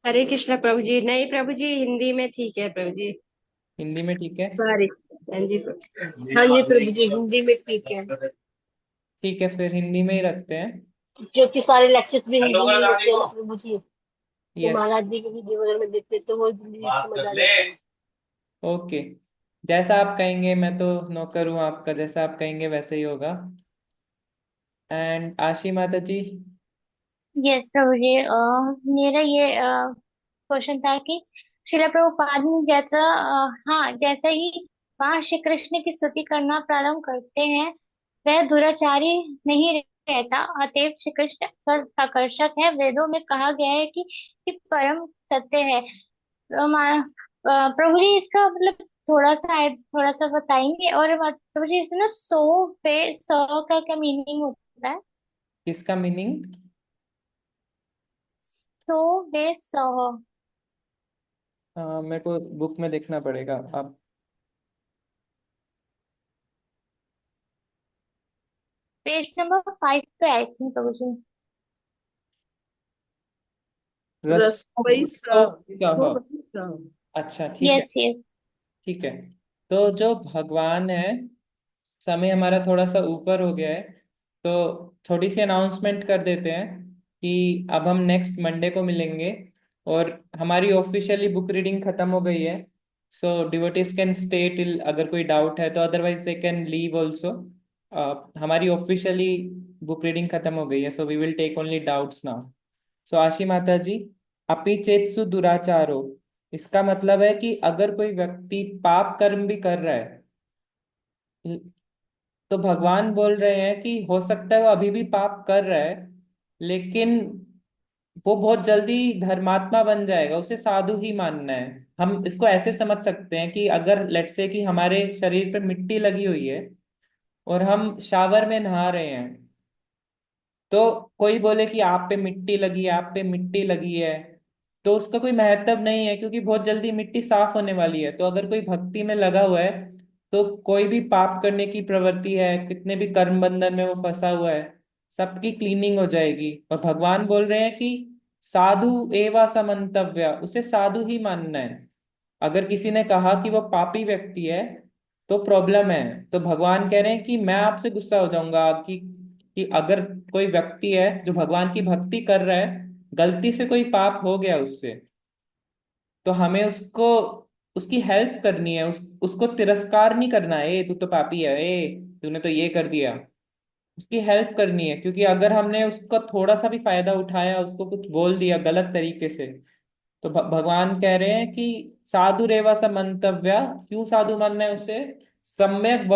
हरे कृष्णा प्रभु जी। नहीं प्रभु जी, हिंदी में ठीक है प्रभु जी। हिंदी में ठीक है। सॉरी। हाँ जी हाँ जी प्रभु जी, हिंदी में ठीक है। ठीक है, फिर हिंदी में ही रखते हैं। क्योंकि सारे लेक्चर्स भी हिंदी में होते हैं ना प्रभु जी, तो यस। महाराज जी की वीडियो वगैरह में देखते हैं, तो वो जल्दी समझ आ जाता है। ओके, जैसा आप कहेंगे, मैं तो नौकर हूँ आपका, जैसा आप कहेंगे वैसे ही होगा। एंड आशी माता जी। यस प्रभु जी, मेरा ये क्वेश्चन था कि श्रील प्रभुपाद ने जैसा हाँ, जैसे ही वहाँ श्री कृष्ण की स्तुति करना प्रारंभ करते हैं, वह दुराचारी नहीं रहता। अतएव श्री कृष्ण आकर्षक है। वेदों में कहा गया है कि परम सत्य है। प्रभु जी इसका मतलब थोड़ा सा बताएंगे? और प्रभु जी इसमें ना सो पे सौ का क्या मीनिंग होता है? किसका मीनिंग? सो बे सौ। मेरे को बुक में देखना पड़ेगा। आप पेज नंबर 5 पे आई थिंक प्रभु जी। रसोई तो सा, सो बड़ी सा। अच्छा, ठीक है। Yes yes. ठीक है, तो जो भगवान है, समय हमारा थोड़ा सा ऊपर हो गया है, तो थोड़ी सी अनाउंसमेंट कर देते हैं कि अब हम नेक्स्ट मंडे को मिलेंगे। और हमारी ऑफिशियली बुक रीडिंग खत्म हो गई है। So devotees can stay till, अगर कोई डाउट है तो, otherwise they can leave also. हमारी ऑफिशियली बुक रीडिंग खत्म हो गई है, so we will take only doubts now. So Ashi माता जी, अपि चेत्सु दुराचारो, इसका मतलब है कि अगर कोई व्यक्ति पाप कर्म भी कर रहा है, तो भगवान बोल रहे हैं कि हो सकता है वो अभी भी पाप कर रहा है, लेकिन वो बहुत जल्दी धर्मात्मा बन जाएगा, उसे साधु ही मानना है। हम इसको ऐसे समझ सकते हैं कि अगर लेट्स से कि हमारे शरीर पे मिट्टी लगी हुई है और हम शावर में नहा रहे हैं, तो कोई बोले कि आप पे मिट्टी लगी है, आप पे मिट्टी लगी है, तो उसका कोई महत्व नहीं है, क्योंकि बहुत जल्दी मिट्टी साफ होने वाली है। तो अगर कोई भक्ति में लगा हुआ है, तो कोई भी पाप करने की प्रवृत्ति है, कितने भी कर्म बंधन में वो फंसा हुआ है, सबकी क्लीनिंग हो जाएगी। और भगवान बोल रहे हैं कि साधु एवा समंतव्य, उसे साधु ही मानना है। अगर किसी ने कहा कि वो पापी व्यक्ति है, तो प्रॉब्लम है। तो भगवान कह रहे हैं कि मैं आपसे गुस्सा हो जाऊंगा कि अगर कोई व्यक्ति है जो भगवान की भक्ति कर रहा है, गलती से कोई पाप हो गया उससे, तो हमें उसको उसकी हेल्प करनी है, उसको तिरस्कार नहीं करना है, ए तू तो पापी है, ए तूने तो ये कर दिया। उसकी हेल्प करनी है, क्योंकि अगर हमने उसका थोड़ा सा भी फायदा उठाया, उसको कुछ बोल दिया गलत तरीके से, तो भगवान कह रहे हैं कि साधु रेवा स मंतव्या, क्यों साधु मानना है उसे, सम्यक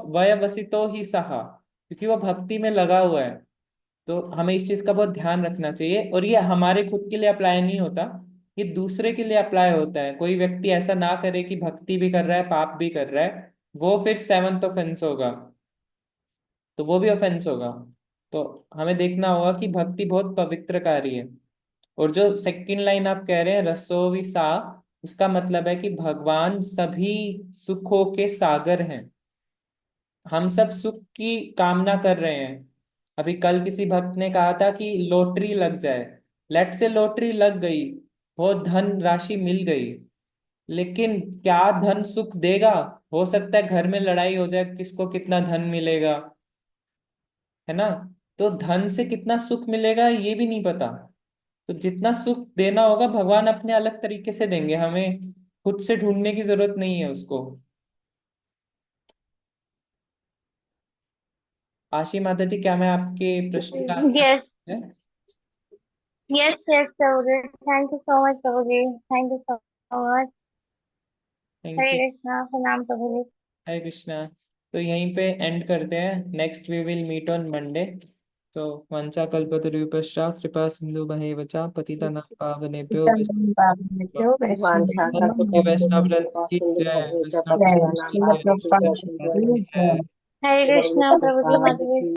वयवसितो ही सहा, क्योंकि वो भक्ति में लगा हुआ है। तो हमें इस चीज का बहुत ध्यान रखना चाहिए, और ये हमारे खुद के लिए अप्लाई नहीं होता, ये दूसरे के लिए अप्लाई होता है। कोई व्यक्ति ऐसा ना करे कि भक्ति भी कर रहा है पाप भी कर रहा है, वो फिर सेवंथ ऑफेंस होगा, तो वो भी ऑफेंस होगा। तो हमें देखना होगा कि भक्ति बहुत पवित्र कार्य है। और जो सेकंड लाइन आप कह रहे हैं रसोवी सा, उसका मतलब है कि भगवान सभी सुखों के सागर हैं। हम सब सुख की कामना कर रहे हैं। अभी कल किसी भक्त ने कहा था कि लॉटरी लग जाए, लेट से लॉटरी लग गई, बहुत धन राशि मिल गई, लेकिन क्या धन सुख देगा? हो सकता है घर में लड़ाई हो जाए, किसको कितना धन मिलेगा, है ना? तो धन से कितना सुख मिलेगा ये भी नहीं पता। तो जितना सुख देना होगा भगवान अपने अलग तरीके से देंगे, हमें खुद से ढूंढने की जरूरत नहीं है उसको। आशी माता जी, क्या मैं आपके प्रश्न का आंसर Yes, है? yes, Prabhuji. Thank you so much, Prabhuji. Thank you so much. Thank Hare you. Krishna, Pranam Prabhuji. Hare Krishna. तो यहीं पे एंड करते हैं, next we will meet on Monday. तो वंचा कल्पतरुभ्यश्च कृपा सिंधु चा पतितानां पावनेभ्यो वैष्णवेभ्यो वांछा जय वैष्णव कल्पतरुभ्यश्च रथ कृपा की सिंधु जय, भवेश वैष्णव पतितानां की पावनेभ्यो जय, वैष्णवेभ्यो की जय। Hare Krishna, Prabhuji Mataji.